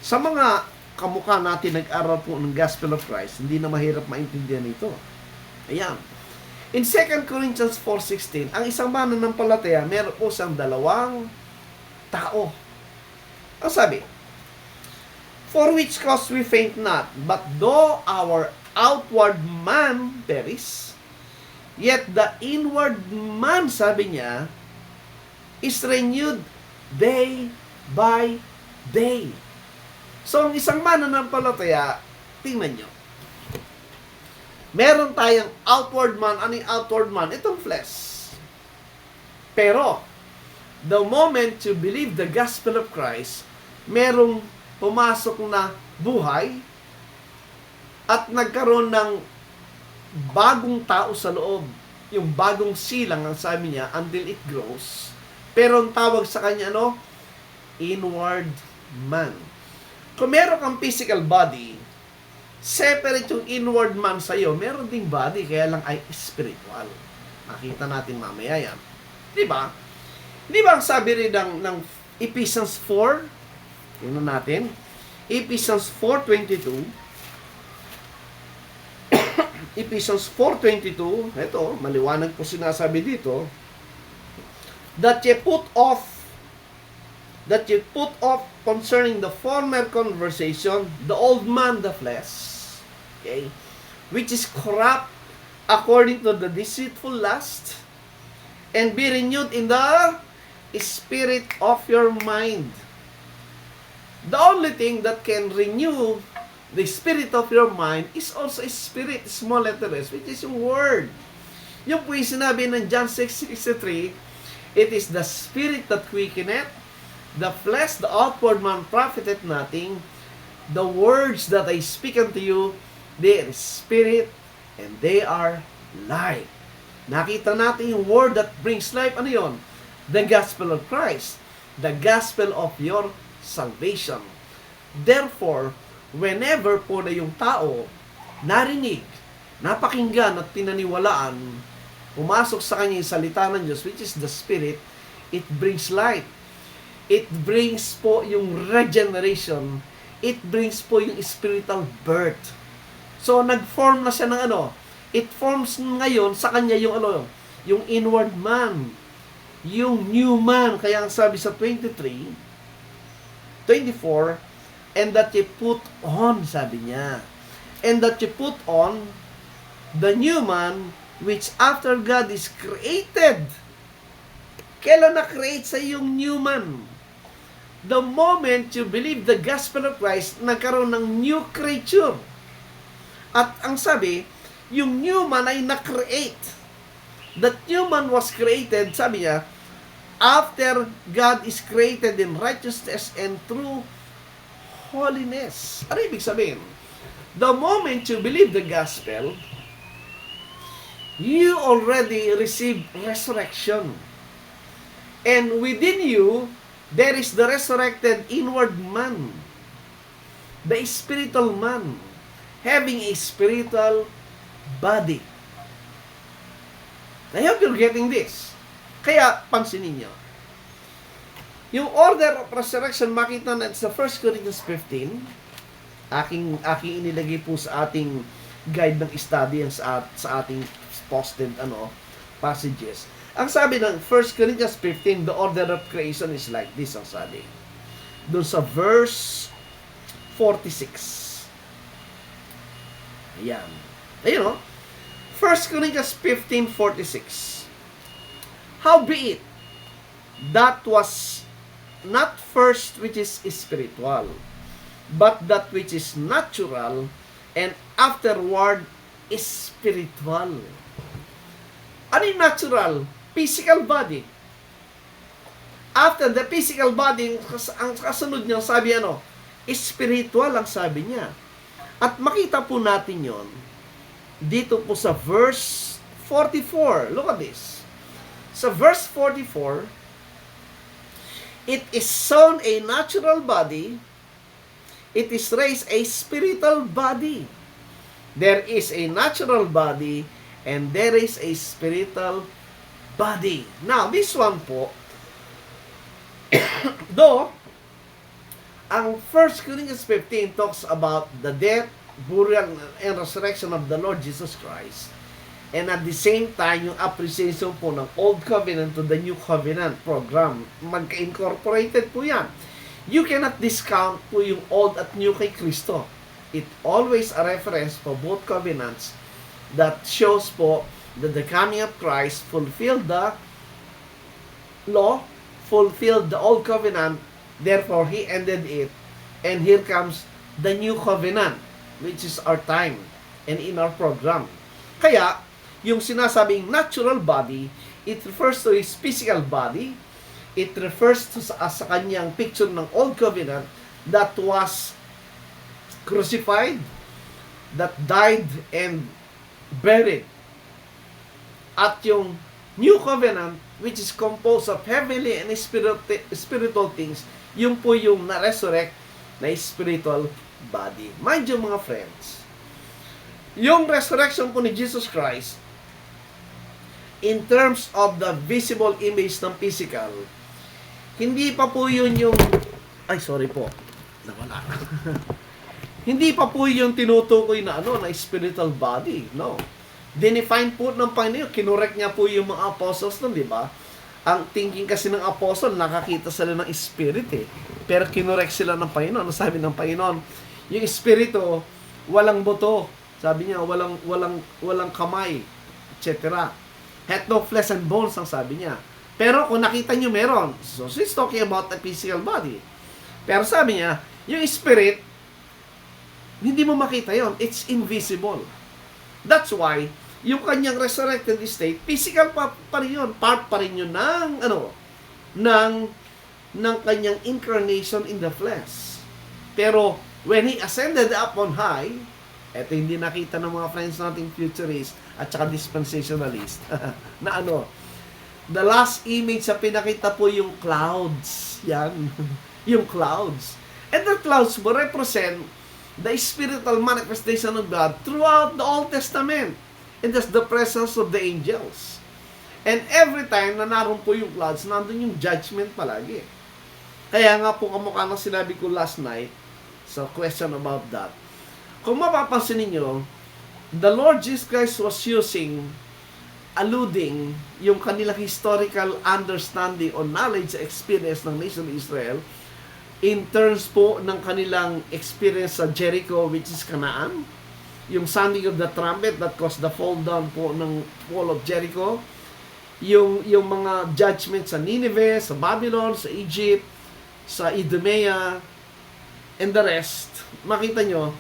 sa mga kamukha natin nag-aral po ng Gospel of Christ, hindi na mahirap maintindihan ito. Ayan. In 2 Corinthians 4:16, ang isang mananampalataya, meron po siyang dalawang tao. Ang sabi, for which cause we faint not, but though our outward man perish, yet the inward man, sabi niya, is renewed day by day. So, ang isang mananampalataya, tingnan nyo. Meron tayong outward man. Ano yung outward man? Itong flesh. Pero, the moment you believe the gospel of Christ, merong pumasok na buhay at nagkaroon ng bagong tao sa loob. Yung bagong silang, ang sabi niya, until it grows. Pero ang tawag sa kanya, inward man. Kung meron kang physical body, separate yung inward man sa'yo, meron ding body, kaya lang ay spiritual. Makita natin mamaya yan. Di ba? Di ba ang sabi rin ng Ephesians 4? Tingnan natin. Ephesians 4:22. Ephesians 4:22. Ito, maliwanag po sinasabi dito. That you put off concerning the former conversation, the old man, the flesh, okay, which is corrupt according to the deceitful lust, and be renewed in the spirit of your mind. The only thing that can renew the spirit of your mind is also a spirit, small letter s, which is yung word. Yung po yung sinabi ng John 6:63, it is the spirit that quickeneth, the flesh, the outward man profiteth nothing. The words that I speak unto you, they are spirit, and they are life. Nakita natin yung word that brings life. Ano yun? The gospel of Christ. The gospel of your salvation. Therefore, whenever po na yung tao narinig, napakinggan at pinaniwalaan, pumasok sa kanya yung salita ng Diyos, which is the Spirit, it brings light. It brings po yung regeneration. It brings po yung spiritual birth. So, nag-form na siya ng it forms ngayon sa kanya yung yung inward man. Yung new man. Kaya ang sabi sa 23, 24, and that you put on, sabi niya. And that you put on the new man, which after God is created. Kailan na-create sa yung new man? The moment you believe the gospel of Christ, nagkaroon ng new creature. At ang sabi, yung new man ay na-create. That new man was created, sabi niya, after God is created in righteousness and true holiness. Ano ibig sabihin? The moment you believe the gospel, you already received resurrection. And within you, there is the resurrected inward man, the spiritual man, having a spiritual body. I hope you're getting this. Kaya, pansinin nyo. Yung order of resurrection, makita na sa 1 Corinthians 15, aking inilagay po sa ating guide ng study sa ating posted passages. Ang sabi ng 1 Corinthians 15, the order of creation is like this, ang sabi. Doon sa verse 46. Ayan. Ayun, 1 Corinthians 15:46. Howbeit, that was not first which is spiritual, but that which is natural, and afterward is spiritual. Ano yung natural? Physical body. After the physical body, ang kasunod niya, sabi spiritual ang sabi niya. At makita po natin yon dito po sa verse 44. Look at this. Sa verse 44, it is sown a natural body, it is raised a spiritual body. There is a natural body, and there is a spiritual body. Now, this one po, though, ang 1 Corinthians 15 talks about the death, burial, and resurrection of the Lord Jesus Christ. And at the same time, yung appreciation po ng Old Covenant to the New Covenant program. Magka-incorporated po yan. You cannot discount po yung Old at New kay Kristo. It always a reference for both covenants that shows po that the coming of Christ fulfilled the law, fulfilled the Old Covenant, therefore He ended it, and here comes the New Covenant, which is our time and in our program. Kaya, yung sinasabing natural body, it refers to His physical body. It refers to sa kanyang picture ng Old Covenant that was crucified, that died and buried. At yung New Covenant, which is composed of heavenly and spiritual things, yung po yung na-resurrect na spiritual body. Mind you mga friends, yung resurrection po ni Jesus Christ, in terms of the visible image ng physical, hindi pa po yun yung, nawala. Hindi pa po yung tinutukoy na na spiritual body, no. Dinefine po ng Panginoon, kinorek niya po yung mga apostles nun, di ba? Ang thinking kasi ng apostle, nakakita sila ng spirit Pero kinorek sila ng Panginoon. Ano sabi ng Panginoon? Yung espiritu, walang buto. Sabi niya, walang kamay, etc. Had no flesh and bones, ang sabi niya. Pero kung nakita niyo meron. So she's talking about the physical body. Pero sabi niya, yung spirit, hindi mo makita yon. It's invisible. That's why, yung kanyang resurrected state, physical pa rin yun. Part pa rin yun ng kanyang incarnation in the flesh. Pero, when He ascended up on high, eto hindi nakita ng mga friends nating futurists at saka dispensationalist, na the last image sa pinakita po yung clouds. Yan. Yung clouds. And the clouds will represent the spiritual manifestation of God throughout the Old Testament. And that's the presence of the angels. And every time na naroon po yung clouds, nandun yung judgment palagi. Kaya nga po kamukha ng sinabi ko last night sa question about that. Kung mapapansin ninyo, the Lord Jesus Christ was alluding yung kanilang historical understanding or knowledge, experience ng nation of Israel in terms po ng kanilang experience sa Jericho, which is Canaan, yung sounding of the trumpet that caused the fall down po ng wall of Jericho, yung mga judgment sa Nineveh, sa Babylon, sa Egypt, sa Idumea, and the rest. Makita nyo,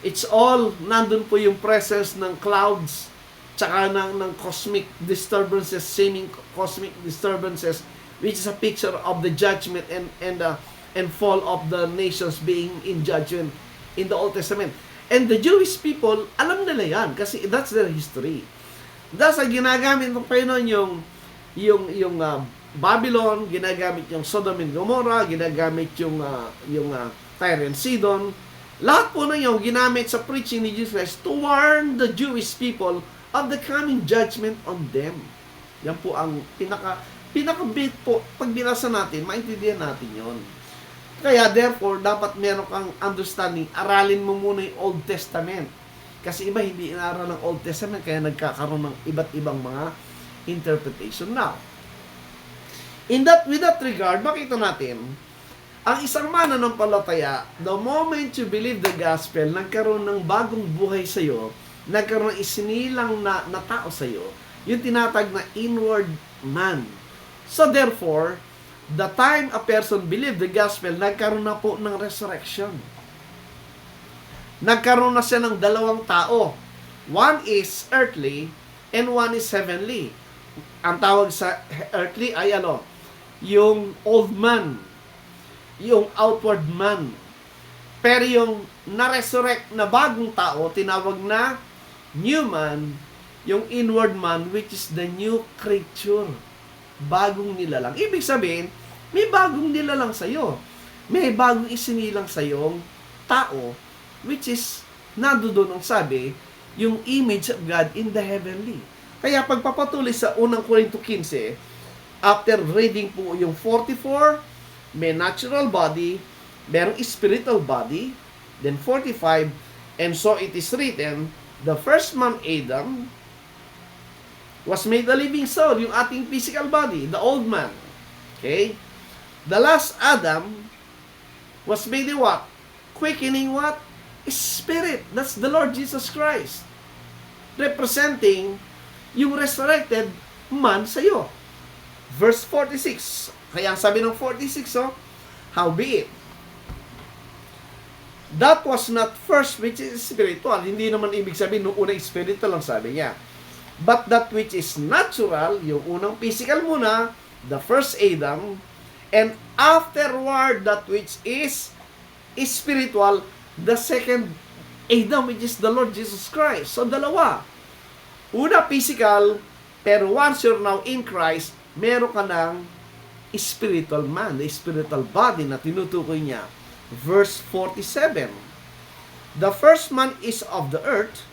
it's all, nandun po yung presence ng clouds, tsaka ng cosmic disturbances, seeming cosmic disturbances, which is a picture of the judgment and fall of the nations being in judgment in the Old Testament. And the Jewish people, alam nila yan, kasi that's their history. That's ginagamit ng Panginoon yung Babylon, ginagamit yung Sodom and Gomorrah, ginagamit yung Tyre and Sidon. Lahat po na yung ginamit sa preaching ni Jesus Christ to warn the Jewish people of the coming judgment on them. Yan po ang pinaka-bit po. Pag binasa natin, maintindihan natin yon. Kaya therefore, dapat meron kang understanding. Aralin mo muna yung Old Testament. Kasi iba hindi inaral ng Old Testament, kaya nagkakaroon ng iba't ibang mga interpretation. Now, with that regard, makita natin, ang isang mananampalataya, the moment you believe the gospel, nagkaroon ng bagong buhay sa'yo, nagkaroon ng isinilang na tao sa'yo, yung tinatag na inward man. So therefore, the time a person believed the gospel, nagkaroon na po ng resurrection. Nagkaroon na siya ng dalawang tao. One is earthly, and one is heavenly. Ang tawag sa earthly ay yung old man, yung outward man. Pero yung na-resurrect na bagong tao, tinawag na new man, yung inward man, which is the new creature. Bagong nilalang. Ibig sabihin, may bagong nilalang sa'yo. May bagong isinilang sa'yong tao, which is, nandoon ang sabi, yung image of God in the heavenly. Kaya pagpapatuloy sa unang Korinto 15, after reading po yung 44, may natural body, merong spiritual body, then 45, and so it is written, the first man Adam was made a living soul, yung ating physical body, the old man. Okay? The last Adam was made a what? Quickening what? Spirit. That's the Lord Jesus Christ. Representing yung resurrected man sa iyo. Verse 46. Kaya ang sabi ng 46, howbeit, that was not first which is spiritual. Hindi naman ibig sabihin nung unang spiritual lang sabi niya. But that which is natural, yung unang physical muna, the first Adam, and afterward that which is spiritual, the second Adam, which is the Lord Jesus Christ. So, dalawa. Una, physical, pero once you're now in Christ, meron ka ng spiritual man, the spiritual body na tinutukoy niya. Verse 47. The first man is of the earth,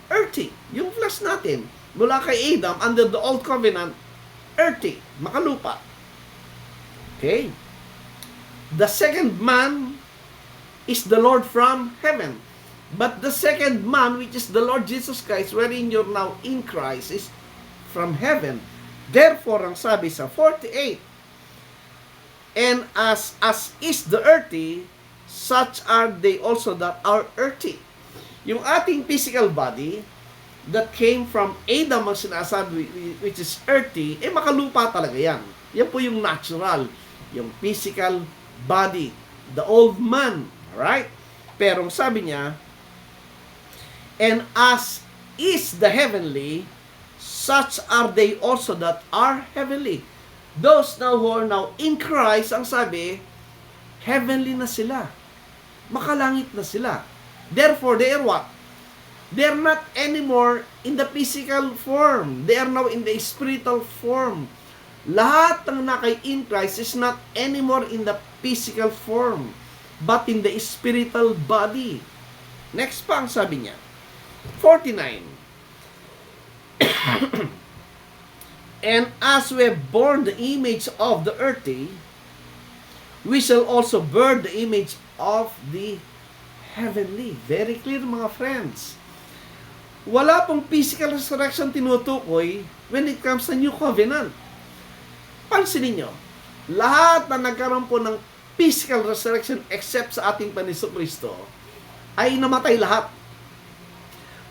earthy. Yung flesh natin, mula kay Adam, under the old covenant, earthy, makalupa. Okay? The second man is the Lord from heaven. But the second man, which is the Lord Jesus Christ, wherein you're now in Christ, is from heaven. Therefore, ang sabi sa 48, and as is the earthy, such are they also that are earthy. Yung ating physical body that came from Adam, ang sinasabi, which is earthy, makalupa talaga yan. Yan po yung natural, yung physical body, the old man, right? Pero sabi niya, and as is the heavenly, such are they also that are heavenly. Those now who are now in Christ, ang sabi, heavenly na sila. Makalangit na sila. Therefore, they are what? They are not anymore in the physical form. They are now in the spiritual form. Lahat ng nakay in Christ is not anymore in the physical form, but in the spiritual body. Next pa ang sabi niya. 49. And as we have borne the image of the earthy, we shall also bear the image of the heavenly. Very clear, mga friends. Wala pong physical resurrection tinutukoy when it comes to new covenant. Pansinin nyo, lahat na nagkaroon po ng physical resurrection except sa ating Panginoon Kristo ay namatay lahat.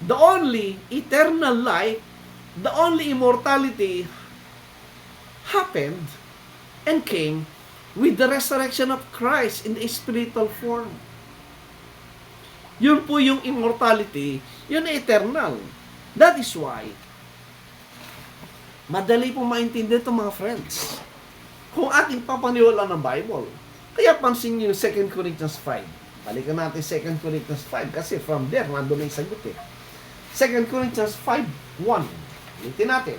The only eternal life, the only immortality happened and came with the resurrection of Christ in the spiritual form. Yun po yung immortality, yun ay eternal. That is why, madali po maintindihan ito, mga friends. Kung ating papaniwalaan ng Bible, kaya pansin niyo yung 2 Corinthians 5. Balikan natin 2 Corinthians 5 kasi from there, nandun na yung sagot eh. 2 Corinthians 5:1. Ulitin natin.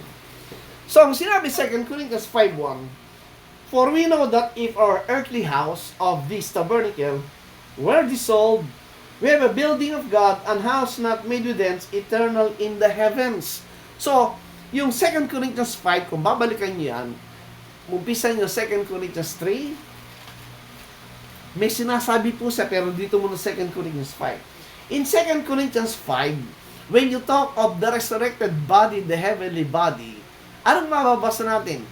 So, ang sinabi 2 Corinthians 5:1, for we know that if our earthly house of this tabernacle were dissolved, we have a building of God, an house not made with hands, eternal in the heavens. So, yung 2 Corinthians 5, kung babalikan niyo yan, umpisa niyo 2 Corinthians 3, may sinasabi po siya, pero dito muna 2 Corinthians 5. In 2 Corinthians 5, when you talk of the resurrected body, the heavenly body, anong mababasa natin?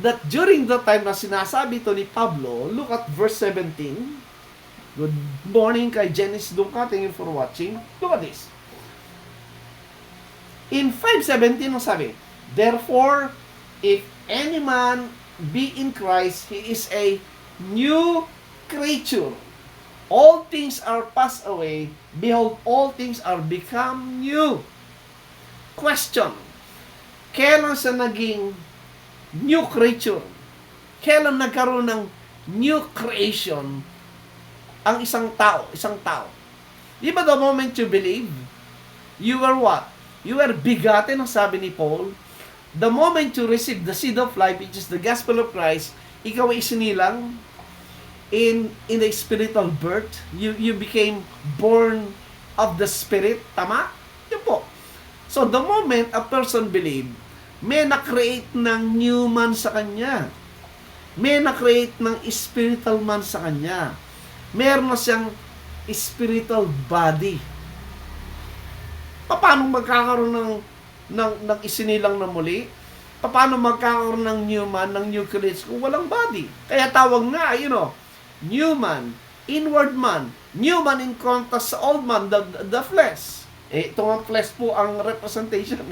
That during the time na sinasabi to ni Pablo, look at verse 17. Good morning kay Janice Dunca. Thank you for watching. Look at this. In 5:17, ang sabi, therefore, if any man be in Christ, he is a new creature. All things are passed away. Behold, all things are become new. Question. Kailan siya naging new creature. Kailan nagkaroon ng new creation ang isang tao? Di ba the moment you believe, you were what? You were begotten, ang sabi ni Paul. The moment you receive the seed of life, which is the gospel of Christ, ikaw ay isinilang in the spiritual birth. You became born of the Spirit. Tama? Yun po. So, the moment a person believe, may na-create ng new man sa kanya. May na-create ng spiritual man sa kanya. Meron na siyang spiritual body. Paano magkakaroon ng isinilang na muli? Paano magkakaroon ng new man, ng new creation kung walang body? Kaya tawag nga, new man, inward man, new man in contrast sa old man, the flesh. Ito ang flesh po ang representation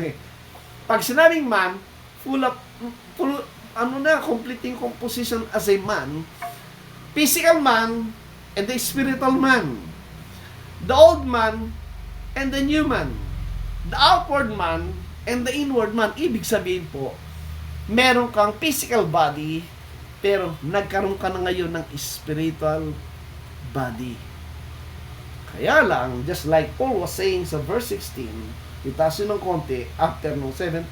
Pag sinabing man, completing composition as a man, physical man, and the spiritual man. The old man, and the new man. The outward man, and the inward man. Ibig sabihin po, meron kang physical body, pero nagkaroon ka na ngayon ng spiritual body. Kaya lang, just like Paul was saying sa verse 16, itasin ng konti, after no 17,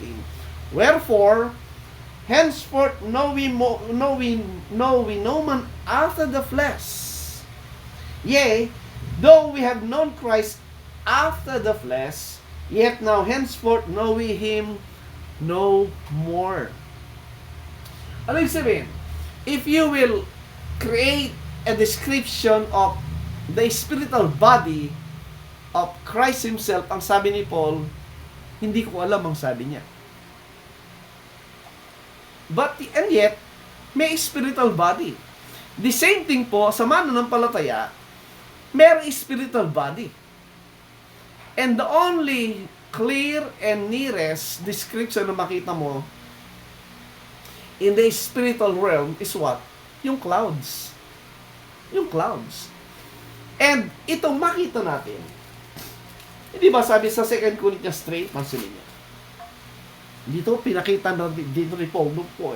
wherefore, henceforth know we no man after the flesh. Yea, though we have known Christ after the flesh, yet now henceforth know we him no more. Ano yung sabihin? If you will create a description of the spiritual body of Christ Himself, ang sabi ni Paul, hindi ko alam ang sabi niya. And yet, may spiritual body. The same thing po sa mananampalataya, may spiritual body. And the only clear and nearest description na makita mo in the spiritual realm is what? Yung clouds. Yung clouds. And itong makita natin, hindi ba sabi sa 2 Corinthians 3, pansinin niyo. Dito, pinakita na dito ni Paul po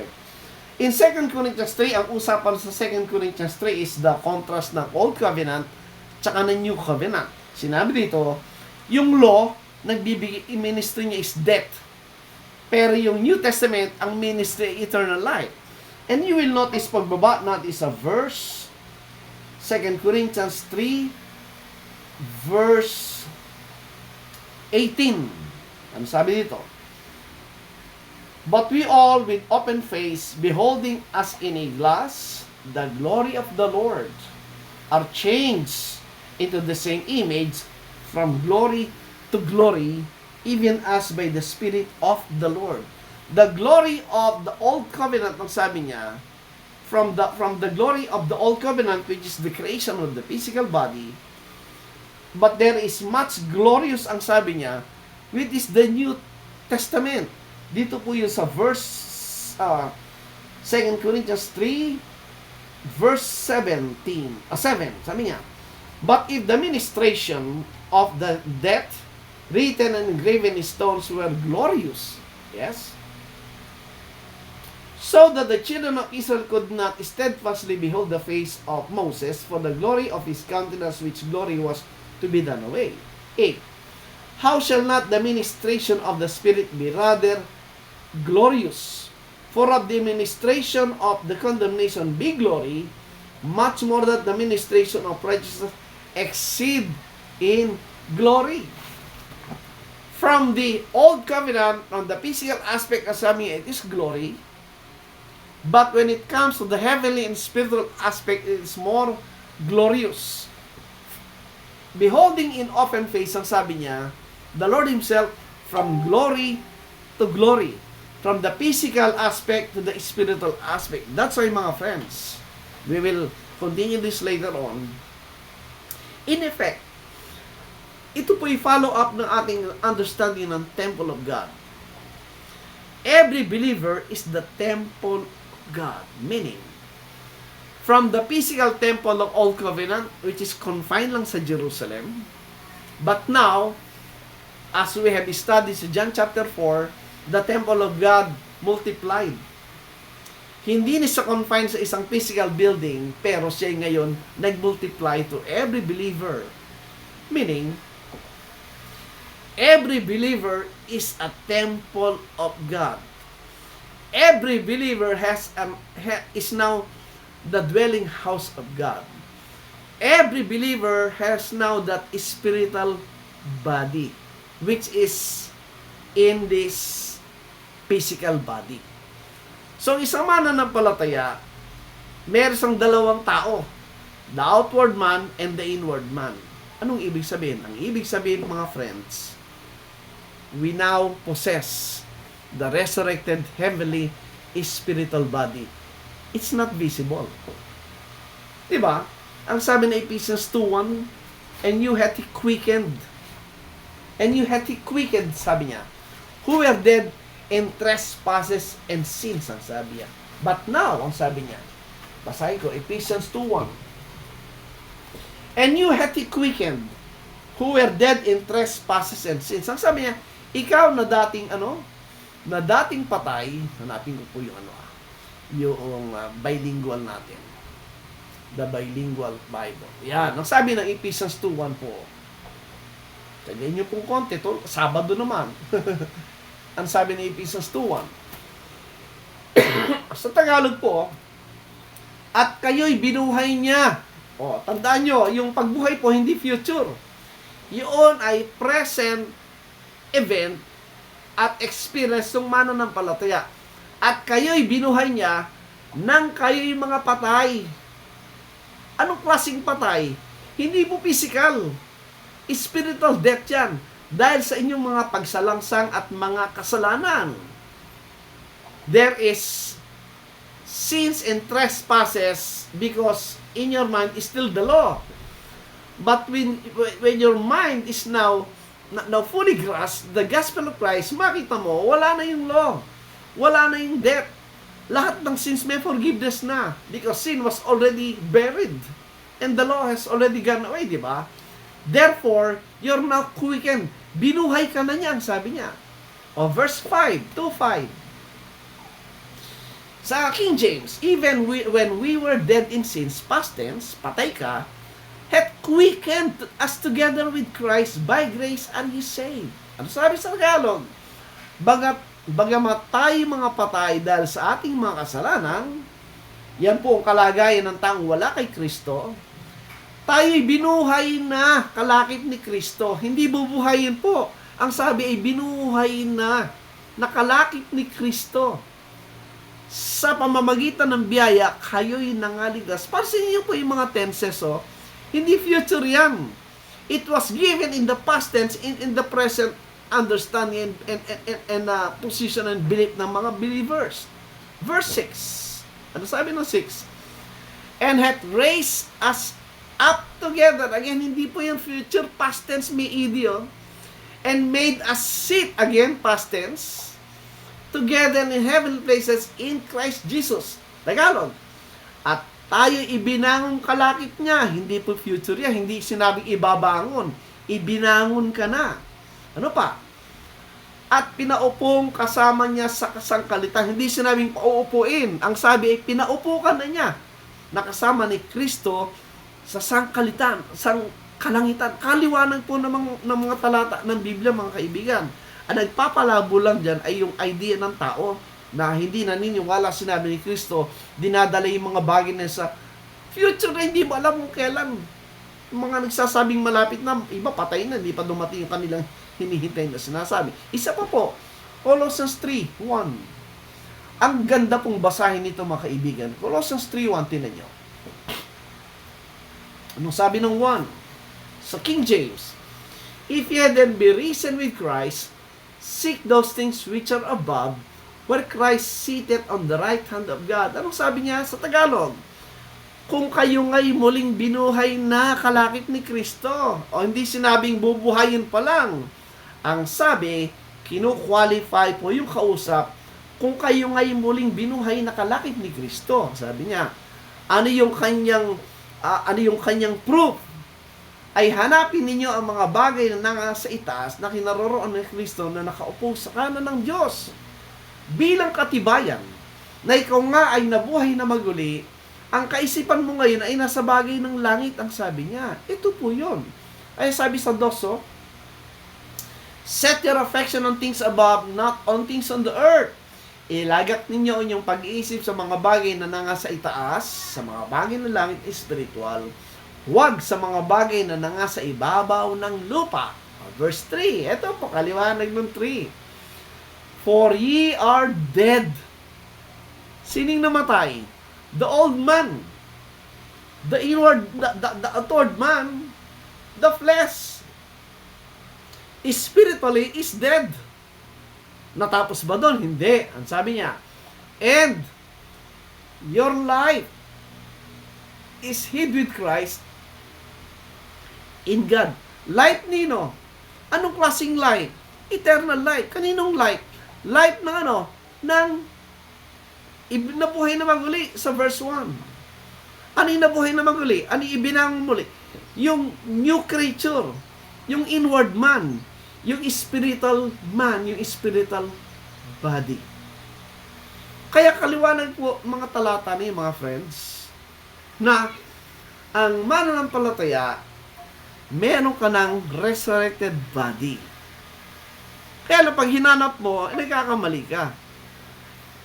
In 2 Corinthians 3, ang usapan sa 2 Corinthians 3 is the contrast ng Old Covenant tsaka ng New Covenant. Sinabi dito, yung law, ministry niya is death. Pero yung New Testament, ang ministry ay eternal life. And you will notice, pagbaba natin sa verse, 2 Corinthians 3, verse 18. Ano sabi dito? But we all with open face, beholding as in a glass the glory of the Lord, are changed into the same image from glory to glory, even as by the Spirit of the Lord. The glory of the Old Covenant, ang sabi niya, from the glory of the Old Covenant, which is the creation of the physical body, but there is much glorious, ang sabi niya, which is the New Testament. Dito po yun sa verse 2 Corinthians 3 verse 7, sabi niya, but if the ministration of the death written and engraven in stones were glorious, yes, so that the children of Israel could not steadfastly behold the face of Moses for the glory of his countenance, which glory was to be done away. 8. How shall not the ministration of the Spirit be rather glorious? For of the ministration of the condemnation be glory, much more that the ministration of righteousness exceed in glory. From the Old Covenant, on the physical aspect, as it is glory. But when it comes to the heavenly and spiritual aspect, it is more glorious. Beholding in open face, ang sabi niya, the Lord Himself from glory to glory. From the physical aspect to the spiritual aspect. That's why, mga friends, we will continue this later on. In effect, ito po i-follow up ng ating understanding ng temple of God. Every believer is the temple of God. Meaning, from the physical temple of Old Covenant, which is confined lang sa Jerusalem, but now, as we have studied sa John chapter 4, the temple of God multiplied Hindi na siya confined sa isang physical building, pero siya ngayon nag-multiply to every believer. Meaning, every believer is a temple of God. Every believer is now the dwelling house of God. Every believer has now that spiritual body, which is in this physical body. So, isang mananampalataya, meron siyang dalawang tao. The outward man and the inward man. Anong ibig sabihin? Ang ibig sabihin, mga friends, we now possess the resurrected heavenly spiritual body. It's not visible. Diba? Ang sabi na Ephesians 2:1, and you hath he quickened. And you hath he quickened, sabi niya, who were dead in trespasses and sins, ang sabi niya. But now, ang sabi niya, basahin ko, Ephesians 2:1, and you hath he quickened, who were dead in trespasses and sins. Ang sabi niya, ikaw na dating na dating patay, hanapin ko po yung yung bilingual natin. The bilingual Bible. Yan, ang sabi ng Ephesians 2:1 po. Tagayin niyo pong konti, to, Sabado naman. Ang sabi ni Ephesians 2:1. Sa Tagalog po, at kayo'y binuhay niya. O, tandaan nyo, yung pagbuhay po, hindi future. Yun ay present event at experience ng mananampalataya. At kayo'y binuhay niya nang kayo'y mga patay. Anong klaseng patay? Hindi po physical. Spiritual death yan. Dahil sa inyong mga pagsalangsang at mga kasalanan. There is sins and trespasses because in your mind is still the law. But when your mind is now fully grasped the gospel of Christ, makita mo, wala na yung law. Wala na yung death. Lahat ng sins may forgiveness na because sin was already buried and the law has already gone away, di ba? Therefore, you're now quickened. Binuhay ka na niyan, sabi niya. O, verse 5, 2:5. Sa King James, even when we were dead in sins, past tense, patay ka, hath quickened us together with Christ, by grace are ye saved. Ano sabi sa Tagalog? Bagamat tayo mga patay dahil sa ating mga kasalanan, yan po ang kalagayan ng taong wala kay Kristo, tayo'y binuhay na kalakip ni Kristo. Hindi bubuhayin po. Ang sabi ay binuhay na nakalakip ni Kristo. Sa pamamagitan ng biyaya, kayo'y nangaligtas. Pansin niyo po yung mga tenses, oh. Hindi future yan. It was given in the past tense, in the present understanding and position and belief ng mga believers. Verse 6. Ano sabi ng 6? And hath raised us up together. Again, hindi po yung future, past tense, may ed, oh. And made us sit, again, past tense, together in heavenly places in Christ Jesus. Tagalog. At tayo ibinangon kalakip niya. Hindi po future yan. Hindi sinabing ibabangon. Ibinangon ka na. Ano pa? At pinaupong kasama niya sa kasangkalitan. Hindi sinabing pauupuin. Ang sabi ay pinaupo ka na niya. Nakasama ni Kristo sa sangkalitan, kalangitan. Kaliwanag po ng mga talata ng Biblia, mga kaibigan. Ang nagpapalabo lang dyan ay yung idea ng tao na hindi naniniwala sinabi ni Kristo, dinadala yung mga bagay na sa future na hindi mo alam kung kailan. Yung mga nagsasabing malapit na, iba patay na, hindi pa dumating yung kanilang hinihintay na sinasabi. Isa pa po, Colossians 3:1. Ang ganda pong basahin nito, mga kaibigan. Colossians 3:1, tinan nyo. Anong sabi ng 1? Sa King James, if ye then be risen with Christ, seek those things which are above, where Christ seated on the right hand of God. Anong sabi niya sa Tagalog? Kung kayo nga'y muling binuhay na kalakip ni Kristo, o hindi sinabing bubuhayin pa lang. Ang sabi, kinu-qualify po yung kausap, kung kayo nga'y muling binuhay na kalakip ni Kristo. Sabi niya, ano yung kanyang proof? Ay hanapin ninyo ang mga bagay na nasa itaas na kinaroroon ni Kristo na nakaupo sa kanan ng Diyos. Bilang katibayan na ikaw nga ay nabuhay na maguli, ang kaisipan mo ngayon ay nasa bagay ng langit, ang sabi niya. Ito po yun. Ay sabi sa 2, set your affection on things above, not on things on the earth. Ilagak ninyo inyong pag-iisip sa mga bagay na nangasa itaas, sa mga bagay ng langit spiritual. Huwag sa mga bagay na nangasa ibabaw ng lupa. Verse 3, ito po, kaliwanag ng 3. For ye are dead. Sining namatay? The old man. The inward, the outward man. The flesh. Spiritually is dead. Natapos ba doon? Hindi. Ang sabi niya, and your life is hid with Christ in God. Life nino? Anong klaseng life? Eternal life. Kaninong life? Life ng ano? Ng nabuhay na maguli sa verse 1. Ano yung nabuhay na maguli? Ano yung ibinang muli? Yung new creature. Yung inward man. Yung spiritual man. Yung spiritual body. Kaya kaliwanag po mga talata ni mga friends na ang mananampalataya meron ka ng resurrected body. Kaya lang pag hinanap mo, nagkakamali ka.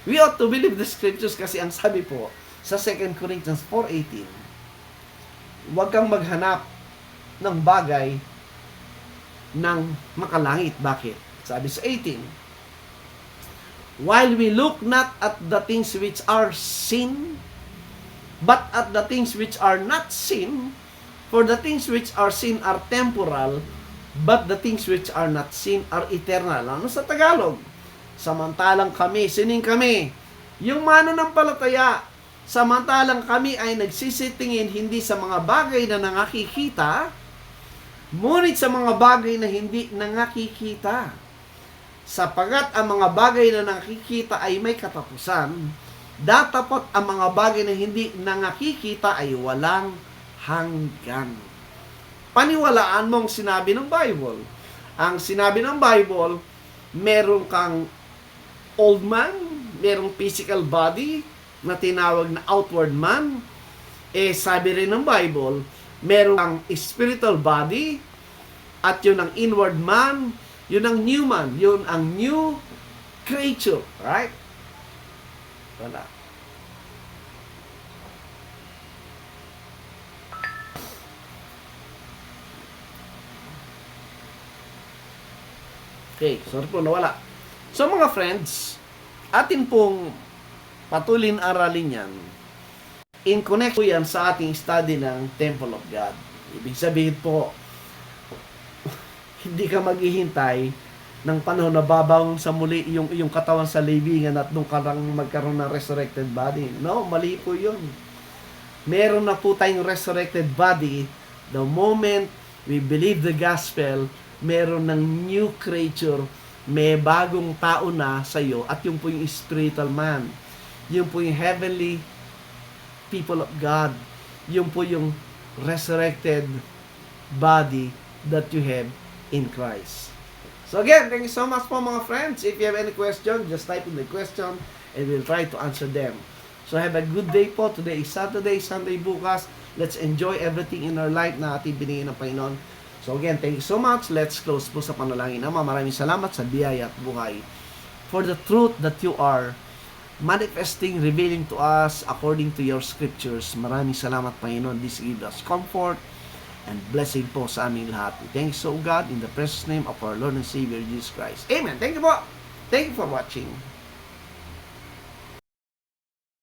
We ought to believe the scriptures kasi ang sabi po sa 2 Corinthians 4:18, huwag kang maghanap ng bagay ng makalangit. Bakit? Sabi sa 18, while we look not at the things which are seen, but at the things which are not seen, for the things which are seen are temporal, but the things which are not seen are eternal. Ano sa Tagalog? Samantalang kami, sining kami, yung mananampalataya, samantalang kami ay nagsisitingin hindi sa mga bagay na nakikita, ngunit sa mga bagay na hindi nakikita. Sapagat ang mga bagay na nakikita ay may katapusan, datapot ang mga bagay na hindi nakikita ay walang hanggan. Paniwalaan mo ang sinabi ng Bible. Ang sinabi ng Bible, meron kang old man, merong physical body na tinawag na outward man. Sabi rin ng Bible, meron kang spiritual body at yun ang inward man, yun ang new man, yun ang new creature. Right? Wala. Okay, sorry po, nawala. So mga friends, atin pong patulin aralin yan. In connect po yan sa ating study ng Temple of God. Ibig sabihin po, hindi ka maghihintay ng panahon na babawang sa muli yung katawan sa libingan at nung karang magkaroon ng resurrected body. No, mali po yun. Meron na po tayong resurrected body the moment we believe the gospel. Meron ng new creature, may bagong tao na sa iyo, at yung po yung spiritual man, yung po yung heavenly people of God, yung po yung resurrected body that you have in Christ. So again, thank you so much po mga friends. If you have any question, just type in the question and we'll try to answer them. So have a good day po. Today is Saturday, Sunday bukas. Let's enjoy everything in our life na ating binigay ng Panginoon. So again, thank you so much. Let's close po sa panalangin. Ama, maraming salamat sa biyaya at buhay. For the truth that you are manifesting, revealing to us according to your scriptures. Maraming salamat, Panginoon. This gives us comfort and blessing po sa aming lahat. Thank you so God in the precious name of our Lord and Savior Jesus Christ. Amen. Thank you po. Thank you for watching.